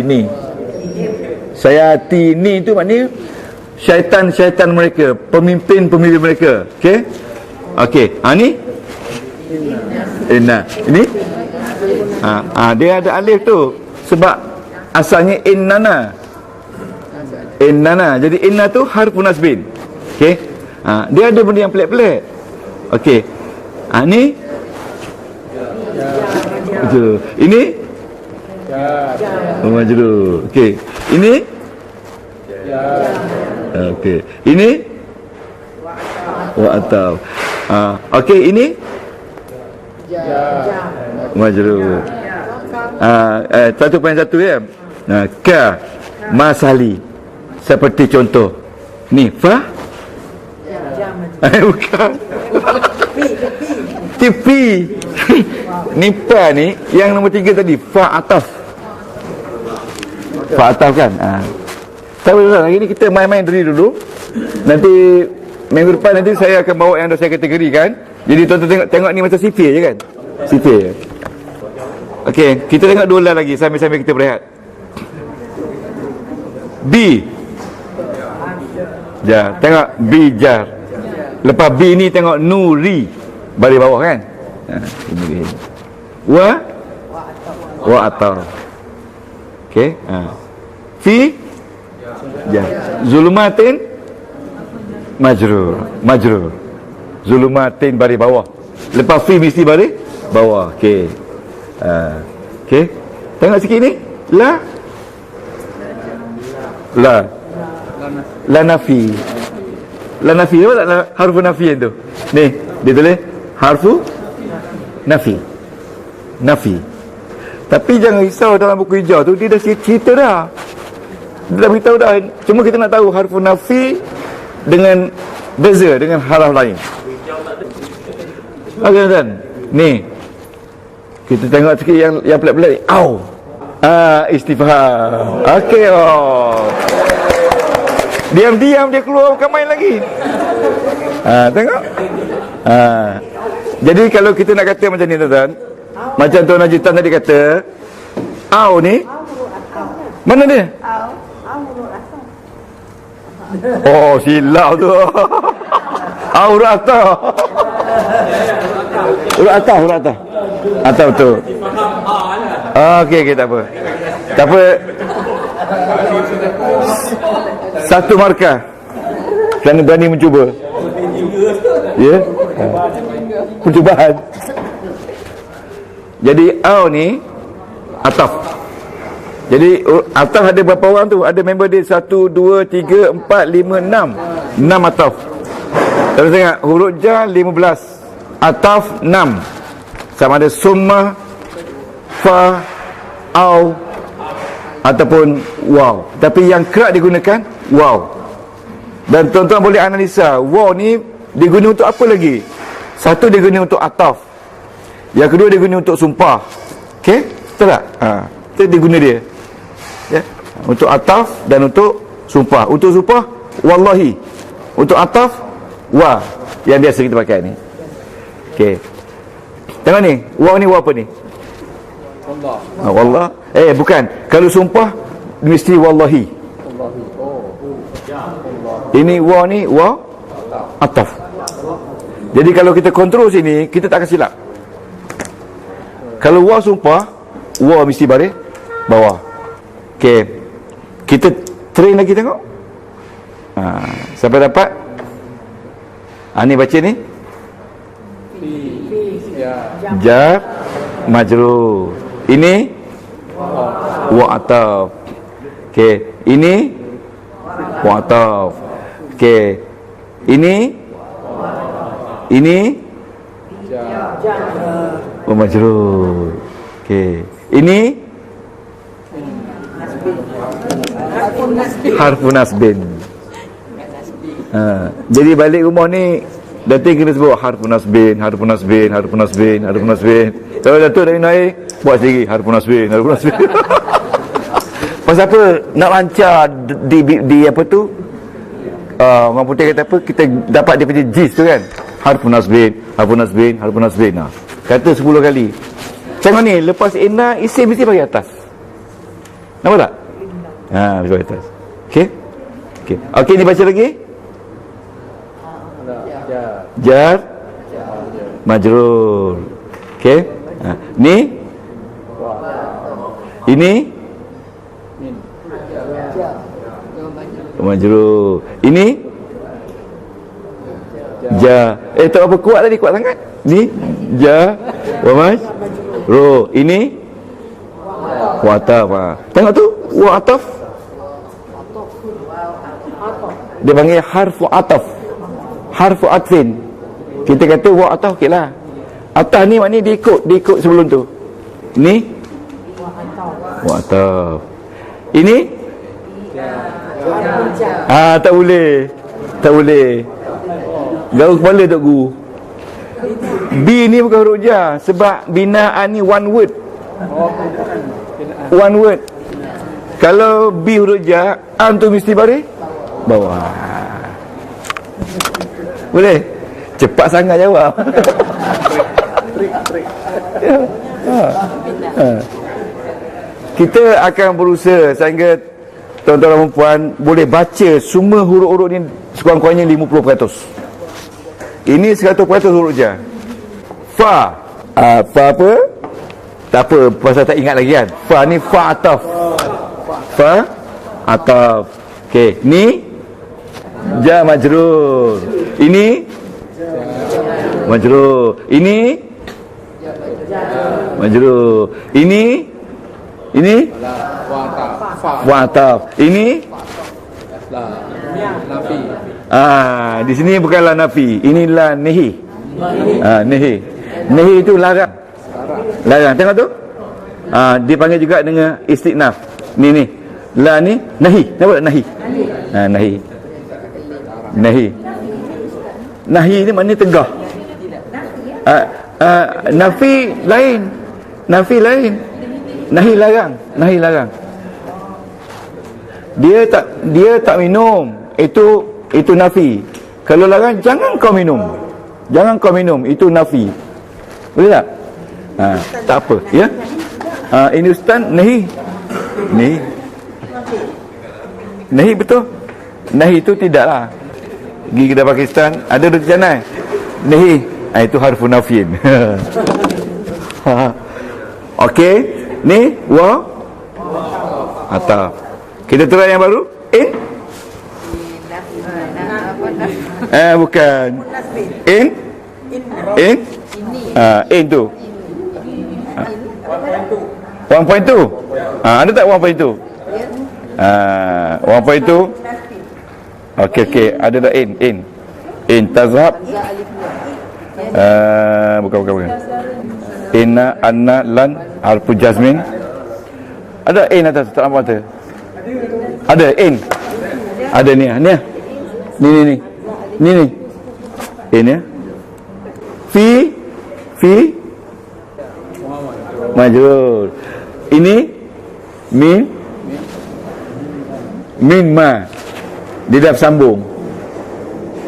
tu maknanya syaitan mereka, pemimpin mereka. Okey. Ni inna. Ini dia ada alif tu sebab asalnya innana. Jadi inna tu harfu nasbin. Okey. Dia ada benda yang pelik-pelik. Okey. Ni betul. Ini majrur. Okey. Ini okey. Ini wa atau. Okey, ini majrur. 1.1 ya. Ka masali. Seperti contoh ni fa bukan tipi ni pa ni yang nombor 3 tadi fa ataf kan. Tak boleh lagi ni kita main-main dulu. Nanti minggu depan nanti saya akan bawa yang dah saya kategorikan. Jadi tuan-tuan tengok ni macam sifir je kan. Sifir. Okey, kita tengok dua lagi sambil-sambil kita berehat. B. Jar. Tengok B jar. Lepas B ni tengok nuri baris bawah kan. Ini. Wa atau. Okey. Fi jar. Zulumatin majrur. Zulumatin baris bawah. Lepas fi mesti baris bawah. Okey. Okey. Tengok sikit ni. La nafi. Nampak tak harfu nafi tu? Ni, dia tulis harfu nafi. Tapi jangan risau dalam buku hijau tu dia dah cerita dah. Dia dah beritahu dah. Cuma kita nak tahu harfu nafi dengan beza dengan haraf lain. Okey tuan. Ni. Kita tengok sikit yang pelik-pelik. Istifham. Okey. Diam-diam dia keluar bukan main lagi. Tengok. Jadi kalau kita nak kata macam ni tuan-tuan, macam Tuan Haji Tan tadi kata, au ni mana dia? Oh, silap tu. Au huruf atas. Huruf atas, huruf atas. Atas betul. Okey, tak apa. Tak apa. Satu markah kerana berani mencuba. Ya? Percubaan. Jadi au ni ataf. Jadi ataf ada berapa orang tu? Ada member dia 1, 2, 3, 4, 5, 6. 6 ataf. Terus tengok huruf jar 15. Ataf 6. Sama ada summa, fa, au ataupun waw. Tapi yang kerap digunakan waw. Dan tuan-tuan boleh analisa, waw ni diguna untuk apa lagi? Satu diguna untuk ataf. Yang kedua diguna untuk sumpah. Okey? Betul tak? Itu diguna dia. Ya. Untuk ataf dan untuk sumpah. Untuk sumpah wallahi. Untuk ataf wa. Yang biasa kita pakai ni. Okey. Tengok ni, waw ni waw apa ni? Wallah. Wallah. Bukan. Kalau sumpah mesti wallahi. Ini waw ni waw ataf. Jadi kalau kita kontrol sini, kita tak akan silap. Kalau waw sumpah, waw mesti baris bawah. Okey. Kita train lagi tengok. Sampai dapat. Ni baca ni. Jar majrur. Ini wa ataf. Okey, ini wa ataf. Okey. Ini wa majrur. Okey. Ini harfun nasbin. Jadi balik rumah ni Datin kena sebut harfun nasbin, harfun nasbin, harfun nasbin, harfun nasbin. Kalau Datuk dari naik, buat sendiri harfun nasbin, harfun nasbin. Pasal apa? Nak lancar di apa tu? Orang putih kata apa? Kita dapat dia punya gist tu kan. Harfun nasbin, harfun nasbin, harfun nasbin. Kata 10 kali. Tengok ni, lepas inna, isim mesti bagi atas. Nampak tak? Mesti bagi atas. Okey? Okey. Okey, ni baca lagi. Jar majrur. Okey. Ni ini majrur. Ini ja. Tak apa kuat tadi, kuat sangat. Ni ja wa majrur. Ini wa ataf. Tengok tu, wa ataf. Dia panggil harfu ataf. Harfu atfin. Kita kata wa ataf, okeylah. Ataf ni maknanya dia ikut sebelum tu. Ni wa ataf. Ini tak boleh. Tak boleh. Gaul kepala Tok Guru. B ni bukan huruf jar sebab binaan ni one word. One word. Kalau B huruf jar, an tu mesti baris bawah. Boleh? Cepat sangat jawab. Kita akan berusaha sehingga tuan-tuan dan puan boleh baca semua huruf-huruf ni sekurang-kurangnya 50%. Ini 100% huruf jar. Fa. Fa apa? Tak apa, pasal tak ingat lagi kan. Fa ni fa ataf. Fa ataf. Okey, ni ja majrur. Ini majrur. Ini majrur. Ini wa ataf. Ini nafi. Di sini bukanlah nafi. Inilah nahi. Nahi. Nahi itu larang. Larang. Tengok tu. Dipanggil juga dengan istinaf. Ni. La ni nahi. Nampak tak nahi? Nahi. Nahi. Nahi ni maknanya tegah. Nafi lain. Nafi lain. Nahi larang. Nahi larang. Dia tak minum. Itu nafi. Kalau larang, jangan kau minum. Jangan kau minum. Itu nafi. Boleh tak? Tak apa. Ya? Ini ustaz, nahi. Nahi betul. Nahi itu tidaklah. Pergi kedai Pakistan, ada roti canai. Nahi. Itu harfu nafin. Okey. Ni wa atau kita try yang baru. In. Bukan. In. In tu. 1.2. Ada tak 1.2? 1.2. Okey, ada tak in tazhab. Bukan. Inna, anna, lan, harfu jazmin. Ada in atas, tak apa tu. Ada in. Ada ni. Ni. In ya. Fi majrur. Ini min ma. Dia dah sambung.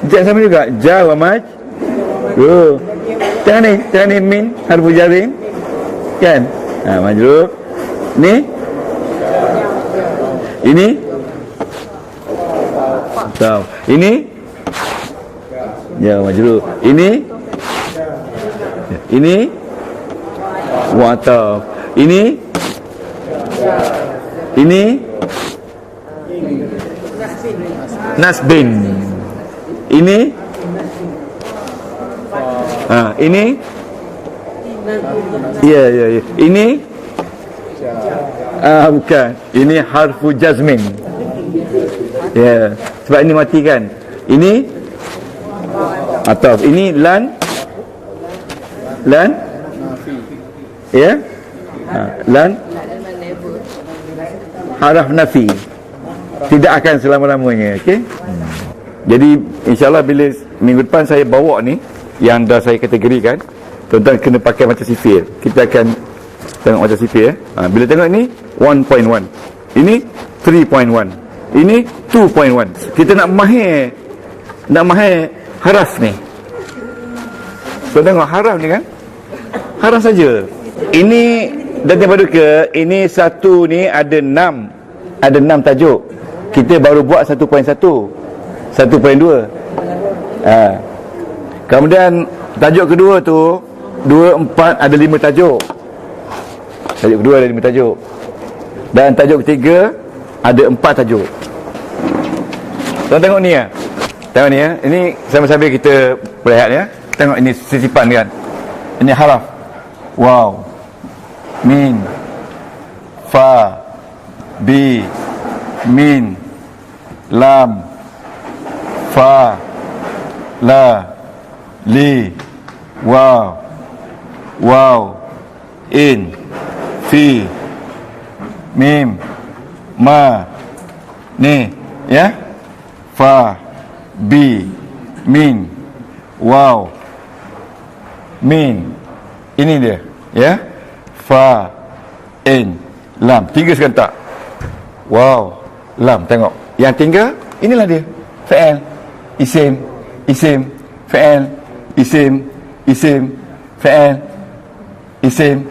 Jangan sama juga. Ja wa maj. Tengah ni min harfu jarin. Kan? Majrur. Ni. Ini. Tahu. Ini. Ya majrur. Ini wa ataf. Ini nasbin. Ini ya. Ini bukan. Ini harfu jazmin. Ya, sebab ini mati kan. Ini ataf. Ini lan. Ya. Lan haraf nafi. Tidak akan selama-lamanya. Okey. Jadi insyaAllah bila minggu depan saya bawa ni yang dah saya kategorikan, tuan-tuan kena pakai macam sifir. Kita akan tengok macam sifir. Bila tengok ni 1.1, ini 3.1, ini 2.1. Kita nak mahir haraf ni. Tuan tengok haraf ni kan, haraf saja. Ini dan yang baru ke, ini satu ni ada 6 tajuk. Kita baru buat 1.1, 1.2. Kemudian tajuk kedua tu 2, 4 ada 5 tajuk. Tajuk kedua ada 5 tajuk. Dan tajuk ketiga ada 4 tajuk. Tuan tengok ni ya. Tengok ni ya. Ini sambil-sambil kita berehat ya. Tengok ini sisipan kan. Ini haraf. Waw, min, fa, bi, min, lam, fa, la, li, waw, in, fi, mim, ma. Ni ya. Fa, bi, min, waw, min. Ini dia ya. Fa, in, lam. 3 serentak. Wow, lam. Tengok yang tinggal inilah dia. Fa'al, isim, fa'al, isim, fa'al, isim,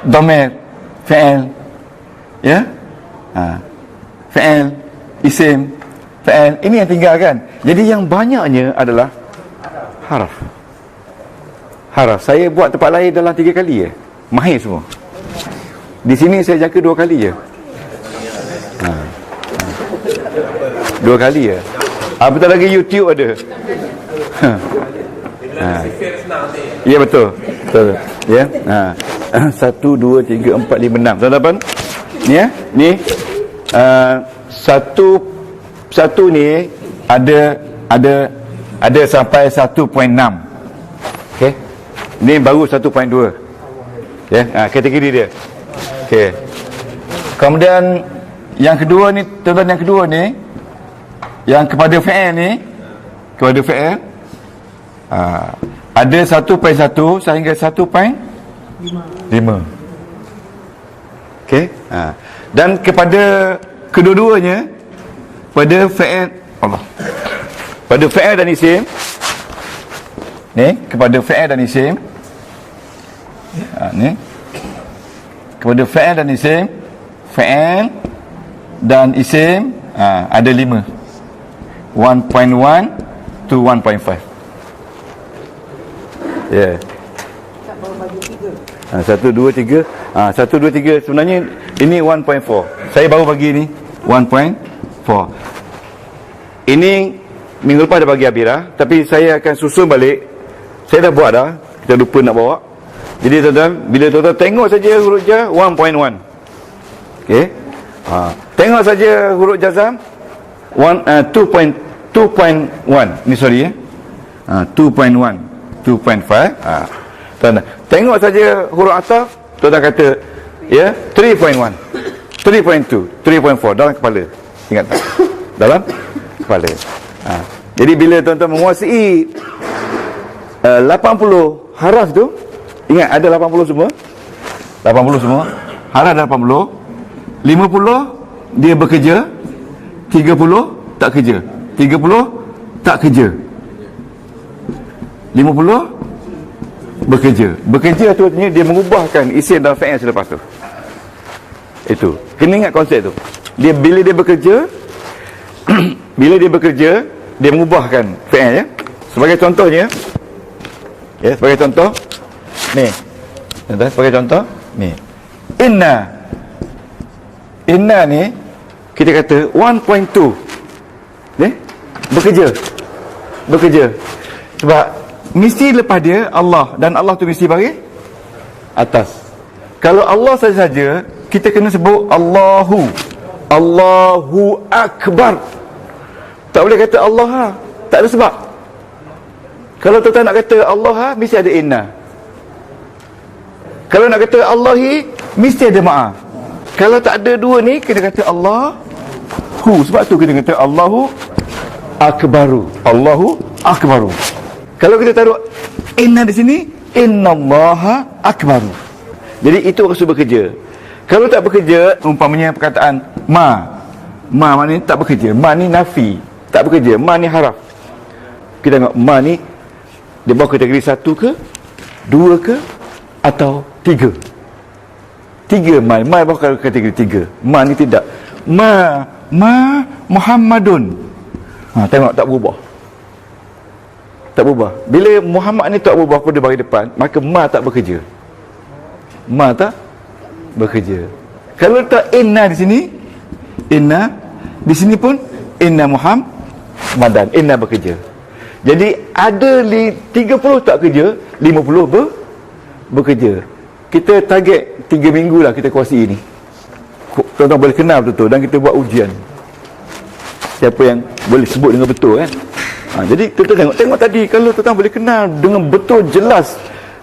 dhamir, fa'al ya. Fa'al, isim, fa'al. Ini yang tinggal kan. Jadi yang banyaknya adalah haraf. Saya buat tempat lain dalam 3 kali je. Mahir semua. Di sini saya jaga 2 kali je. 2 kali je. Betul lagi YouTube ada. Ya betul. Ya. 1, 2, 3, 4, 5, 6. Tuan-tuan. Ni ya. Ni satu ni ada sampai 1.6. Okey. Ni baru 1.2. Ya, kategori dia. Okey. Kemudian yang kedua ni, tuan-tuan, yang kedua ni yang kepada fa'il ni, kepada fa'il ada 1.1 sehingga 1.5. Okey. Dan kepada kedua-duanya pada fa'il Allah. pada fa'il dan isim ni, kepada fa'il dan isim ni, kepada fa'il dan isim, fa'il dan isim ada 5, 1.1 to 1.5. Ya. Tak baru bagi 3. 1, 2, 3. 1, 2, 3 sebenarnya ini 1.4. Saya baru bagi ni 1.4. Ini minggu lepas dah bagi Abira, tapi saya akan susun balik. Saya dah buat dah, kita lupa nak bawa. Jadi tuan-tuan, bila tuan-tuan tengok saja huruf jar 1.1. Okey. Tengok saja huruf jazam 2.1. Ni sorry 2.1, 2.5. Tuan-tuan, tengok saja huruf ataf, tuan-tuan kata ya 3.1, 3.2, 3.4 dalam kepala. Ingat tak? Dalam kepala. Jadi bila tuan-tuan menguasai 80 haraf tu, ingat ada 80 semua. 80 semua. Haraf ada 80. 50 dia bekerja, 30 tak kerja. 30 tak kerja. 50 bekerja. Bekerja tu artinya dia mengubahkan isim dan fa'il selepas tu. Itu. Kena ingat konsep tu. Dia bila dia bekerja bila dia bekerja, dia mengubahkan fa'il ya. Sebagai contohnya ya, sebagai contoh ni. Sebagai contoh ni. Inna ni kita kata 1.2. Ni bekerja. Sebab mesti lepas dia Allah, dan Allah tu mesti bagi atas. Kalau Allah saja kita kena sebut Allahu Akbar. Tak boleh kata Allah tak ada sebab. Kalau tuan nak kata Allah mesti ada inna. Kalau nak kata Allahi mesti ada ma'a. Kalau tak ada dua ni kena kata Allahu. Sebab tu kena kata Allahu Akbaru. Allahu Akbaru. Kalau kita taruh inna di sini, innallaha akbaru. Jadi itu maksud bekerja. Kalau tak bekerja, umpamanya perkataan ma maknanya tak bekerja. Ma ni nafi, tak bekerja. Ma ni haraf. Kita tengok ma ni dia bawa kategori 1 ke, 2 ke, atau 3. 3 ma bawa kategori 3. Ma ni tidak. Ma Muhammadun. Tengok tak berubah. Tak berubah. Bila Muhammad ni tak berubah pada bahagian depan, maka ma tak bekerja. Ma tak bekerja. Kalau tak inna di sini, inna di sini pun inna Muhammadan, inna bekerja. Jadi ada 30 tak kerja, 50 bekerja. Kita target 3 minggu lah kita kuasai ini. Tuan-tuan boleh kenal betul-betul, dan kita buat ujian. Siapa yang boleh sebut dengan betul kan? Jadi tuan-tuan tengok tadi, kalau tuan-tuan boleh kenal dengan betul jelas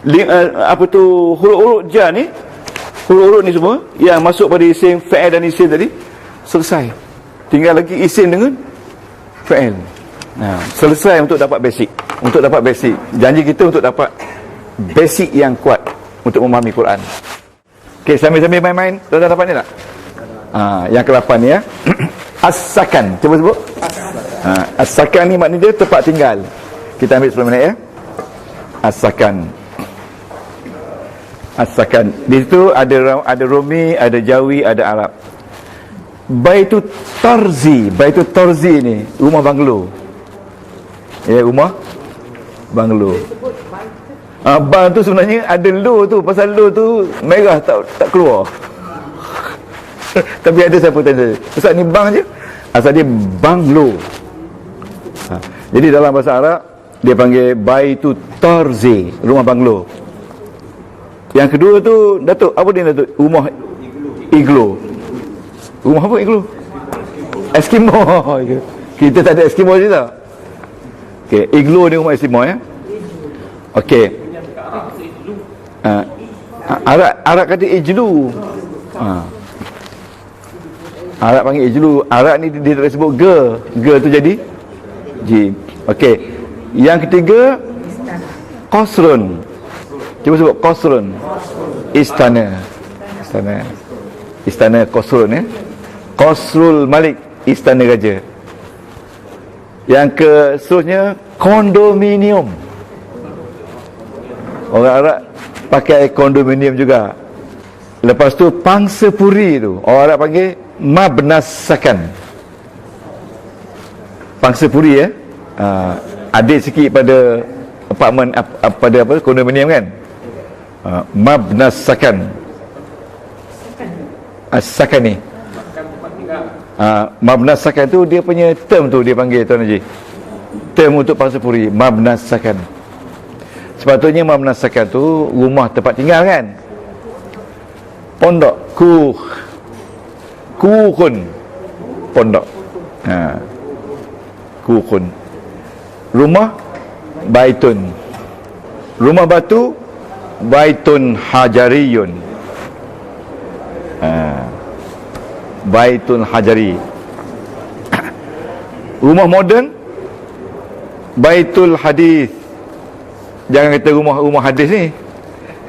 huruf-huruf jar ni, huruf-huruf ni semua yang masuk pada isim, fa'il dan isim tadi, selesai. Tinggal lagi isim dengan fa'il. Selesai untuk dapat basic. Untuk dapat basic, janji kita untuk dapat basic yang kuat untuk memahami Quran. Okey, sambil-sambil main-main, tuan-tuan dapat ni tak? Yang ke-8 ni ya. As-sakan. Cuba sebut. As-sakan ni maknanya dia tempat tinggal. Kita ambil 10 minit ya. As-sakan. As-sakan. Di situ ada Romi, ada Jawi, ada Arab. Baitu Tarzi. Baitu Tarzi ni rumah banglo. Ya, rumah banglo. Bang tu sebenarnya ada lo tu, pasal lo tu merah tak keluar. Tapi ada siapa tanya, Ustaz ni bang je, asal dia banglo. Jadi dalam bahasa Arab dia panggil Baitu Tarzi, rumah banglo. Yang kedua tu Datuk, apa dia Datuk? Rumah iglo. Rumah apa iglo? Eskimo. Kita tak ada Eskimo je tak? Okey, iglo ni rumah Eskimo ya. Okey. Arab kata ijlu. Arab panggil ijlu. Arab ni dia tak sebut ge. Ge tu jadi jim. Okey. Yang ketiga qasrun. Cuba sebut qasrun. Istana. Istana qasrun ya. Qasrul Malik, istana raja. Yang ke seterusnya kondominium. Orang Arab pakai kondominium juga. Lepas tu pangsa puri tu, orang Arab panggil mabnas sakan. Pangsa puri adik sikit pada apartmen, pada apa, kondominium kan. Mabnas sakan. Sakan ni. Mabnas sakan tu dia punya term tu, dia panggil Tuan Haji. Term untuk pangsa puri, mabnas sakan. Sepatutnya mabnas sakan tu rumah tempat tinggal kan. Pondok, kuhun, pondok. Kuhun. Rumah, baitun. Rumah batu, baitun hajariyun. Baitun hajari. Rumah moden, baitul hadis. Jangan kata rumah hadis ni.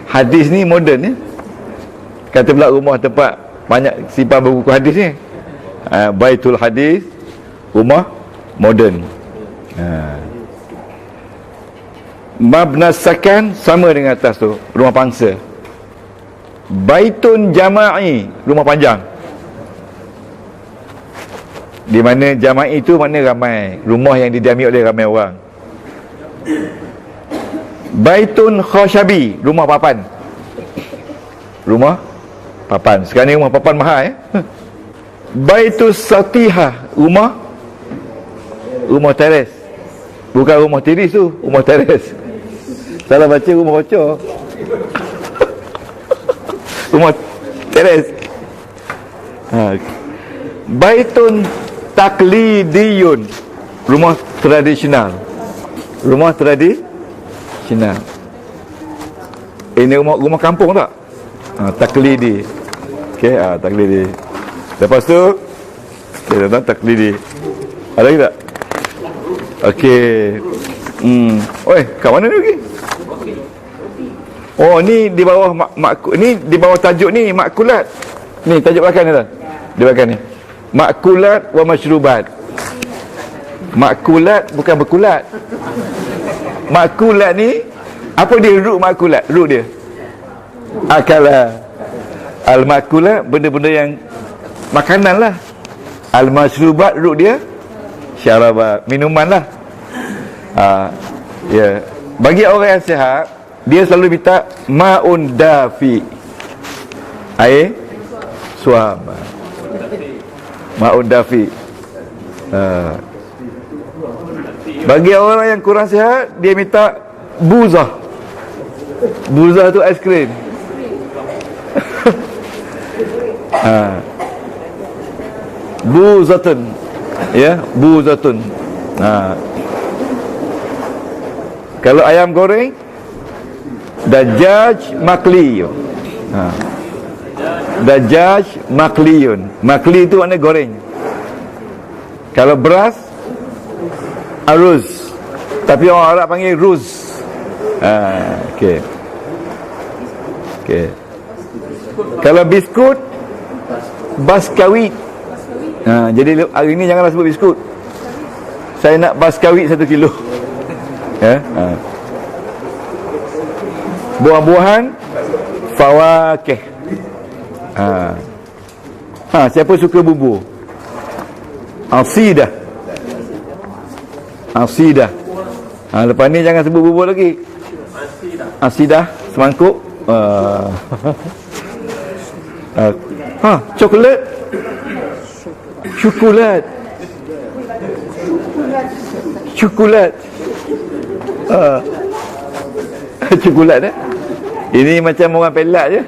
Hadis ni moden ni. Kata pula rumah tempat banyak simpan buku hadis ni. Baitul hadis, rumah moden. Mabnas sakan sama dengan atas tu, rumah pangsa. Baitun jama'i, rumah panjang. Di mana jama'i itu makna ramai, rumah yang didiami oleh ramai orang. Baitun khashabi, rumah papan. Rumah papan. Sekarang ni rumah papan mahal Baitus satihah, rumah teres. Bukan rumah tiris tu, rumah teres. Salah baca rumah bocor. Rumah teres. Baitun taklidiyun, rumah tradisional. Rumah tradisional. Ini rumah kampung tak? Taklidi. Okey, taklidi. Lepas tu tentang taklidi. Ada lagi tak? Okey. Oi, kat mana ni lagi? Oh, ni di bawah ni di bawah tajuk ni makulat. Ni tajuk belakang ni dah. Di belakang ni. Makulat wa masyrubat. Makulat bukan berkulat. Makulat ni apa dia root makulat? Root dia akala. Al-makulat benda-benda yang makanan lah. Al-masyrubat root dia syarabat, minuman lah. Ya. Bagi orang yang sihat, dia selalu minta ma'un dafi, air suam. Ma'un dafi. Bagi orang yang kurang sihat, dia minta buzah. Buzah tu aiskrim. Buzatun. Ya, buzatun. Kalau ayam goreng, dajjaj makliyun. Dajjaj makliyun. Makli itu makna goreng. Kalau beras, aruz. Tapi orang Arab panggil ruz. Okey. Okey. Kalau biskut, baskawit. Jadi hari ni janganlah sebut biskut. Saya nak baskawit 1 kilo. Buah-buahan, fawakih. Siapa suka bubur? Asidah. Asidah. Lepas ni jangan sebut bubur lagi. Asidah semangkuk. Coklat. Coklat. Coklat. Coklat Ini macam orang pelak je.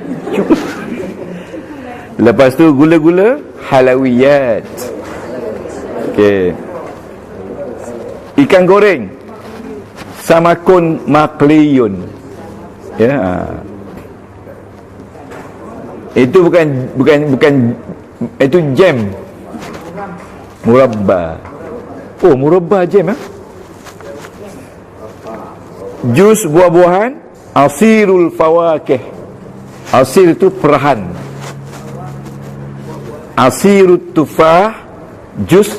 Lepas tu gula-gula, halawiyat. Okey. Ikan goreng, samakun makliyun. Ya. Itu bukan itu jam. Murabba. Oh, murabba jam Jus buah-buahan, asirul fawakih. Asir itu perahan. Asirut tufah, jus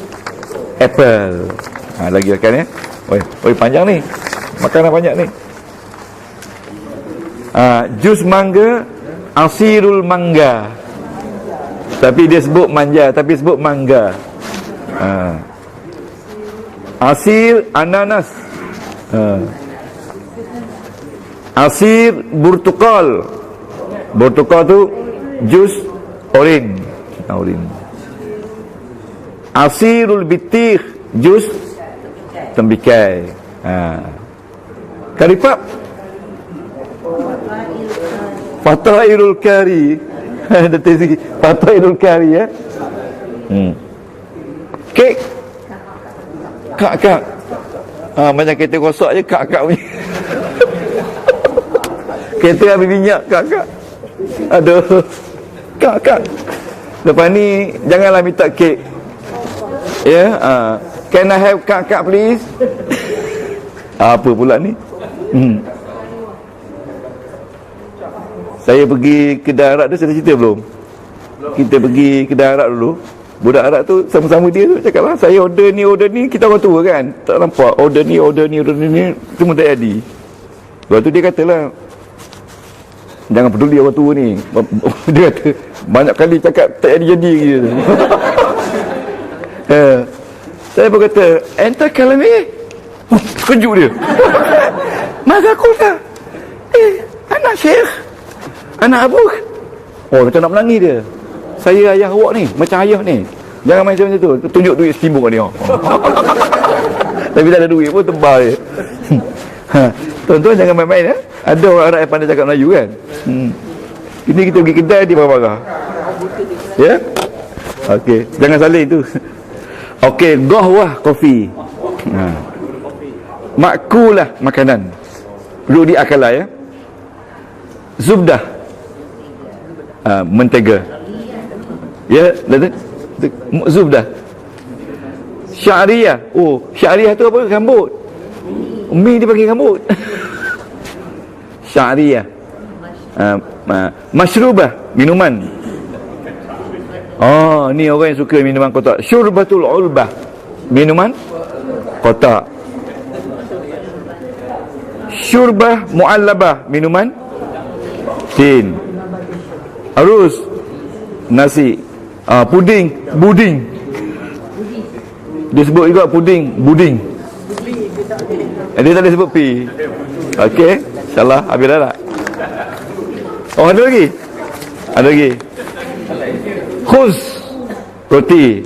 apple. Lagi makan ya. Oi panjang ni. Makanan banyak ni. Jus mangga, asirul mangga. Tapi dia sebut manja, tapi sebut mangga. Asir ananas. Asir burtukal. Burtukal tu jus oren. Asirul bitikh, jus tembikai. Karipap. Fatailul kari. Ada tezi fatailul kari ya. Kek. Kak. Macam kereta rosak je kak punya. Kereta habis minyak kak. Aduh. Kak. Lepas ni janganlah minta kek. Ya, can I have kak please? Apa pula ni? Saya pergi kedai arak tu, saya dah cerita belum? Kita pergi kedai arak dulu. Budak arak tu sama-sama dia tu cakap lah, saya order ni, kita orang tua kan, tak nampak order ni, semua tak jadi. Lepas tu dia kata lah, jangan peduli orang tua ni. Dia kata banyak kali cakap tak jadi gitu. Saya pun kata, enta kalami. Kejut dia. Maka aku dah. Anak syekh, anak abuk. Oh, macam nak menangi dia. Saya ayah awak ni, macam ayah ni. Jangan main macam tu. Tunjuk duit setimbuk kat dia. Tapi tak ada duit pun tebal je. Tuan-tuan jangan main-main ya. Ada orang Arab yang pandai cakap Melayu kan. Ini kita pergi kedai dia marah-marah. Ya? Okey, jangan saling tu. Okey, qahwah kopi. Makulah makanan. Duduk di akala ya. Zubdah. Mentega. Ya, zubdah. Sya'riyah. Oh, sya'riyah tu apa? Rambut. Mi dia panggil rambut. Sya'riyah. Masyrubah, minuman. Oh, ni orang yang suka minuman kotak. Syurbatul ulbah, minuman kotak. Syurbah mu'allabah, minuman tin. Arus, nasi. Buding. Dia sebut juga buding. Dia tak ada sebut pi. Okey, insyaAllah habis dah tak? Oh, ada lagi? Ada lagi. Khuz, roti.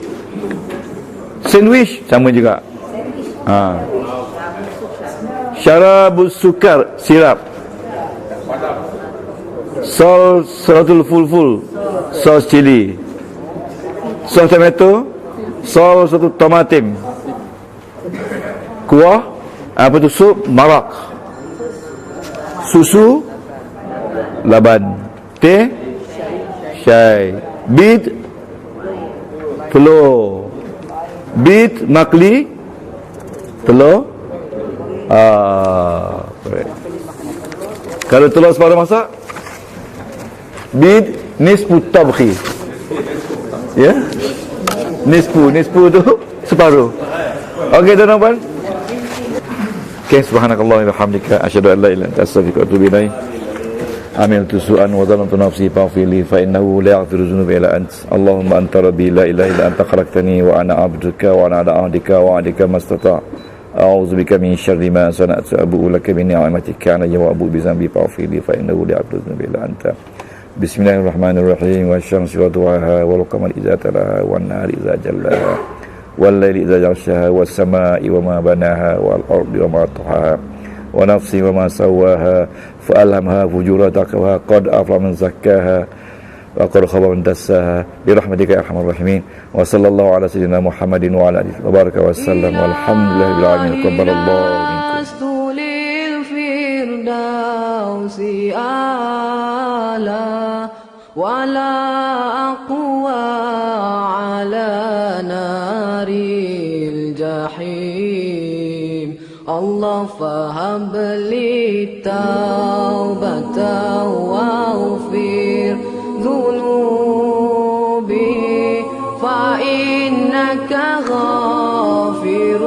Sandwich, sama juga. Syarabus sukar, sirap. Sos seratul full. Sos cili. Sos tomato. Sos satu tomatim. Kuah, apa tu, sup, marak. Susu, laban. Teh, syai. Bid, telur. Bid, makli, telur. Kalau telur separuh masak, bid nisfu tabkhi. Ya, nisfu tu separuh. Okey tuan-tuan. Okey, subhanakallah wa bihamdika asyhadu an la ilaha illa anta astaghfiruka wa atubu ilaik. Amiltu su'an wa zalamtu nafsi faghfir li fa innahu la yaghfiru dhunuba illa ant. Allahumma anta rabbi la ilaha illa anta khalaqtani wa ana 'abduka wa ana 'ala 'ahdika wa 'adika mastata'. A'udzu bika min syarri ma sana'tu abu'u laka bi ni'matika 'alayya wa abu'u bi dhanbi faghfir li fa innahu la yaghfiru dhunuba illa anta. Bismillahirrahmanirrahim. Wasy-syamsi wa duhaha wal qamari idza talaha wan nahari idza jallaha wal laili idza yaghshaha was samaa'i wa ma banaha wal ardi wa ma tahaha wa nafsi wa ma sawaha fa alhamha fujuraha taqwaha qad aflaha man zakkaha wa qad khaba man dassaha bi rahmatika ya arhamar rahimin. Wa sallallahu ala sayyidina Muhammadin wa ala alihi wa baraka wa sallam walhamdulillahi rabbil alamin. Qabbalallahu minkum. ولا أقوى على نار الجحيم. الله فهب لي توبة واغفر ذنوبي فإنك غافر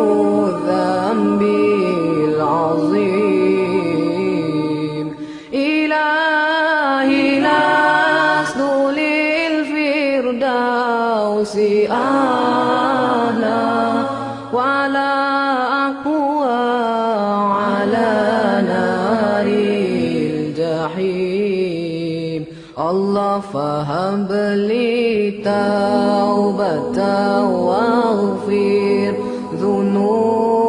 إلهي لست للفردوس أهلا ولا أقوى على نار الجحيم الله فهب لي توبة واغفر ذنوبي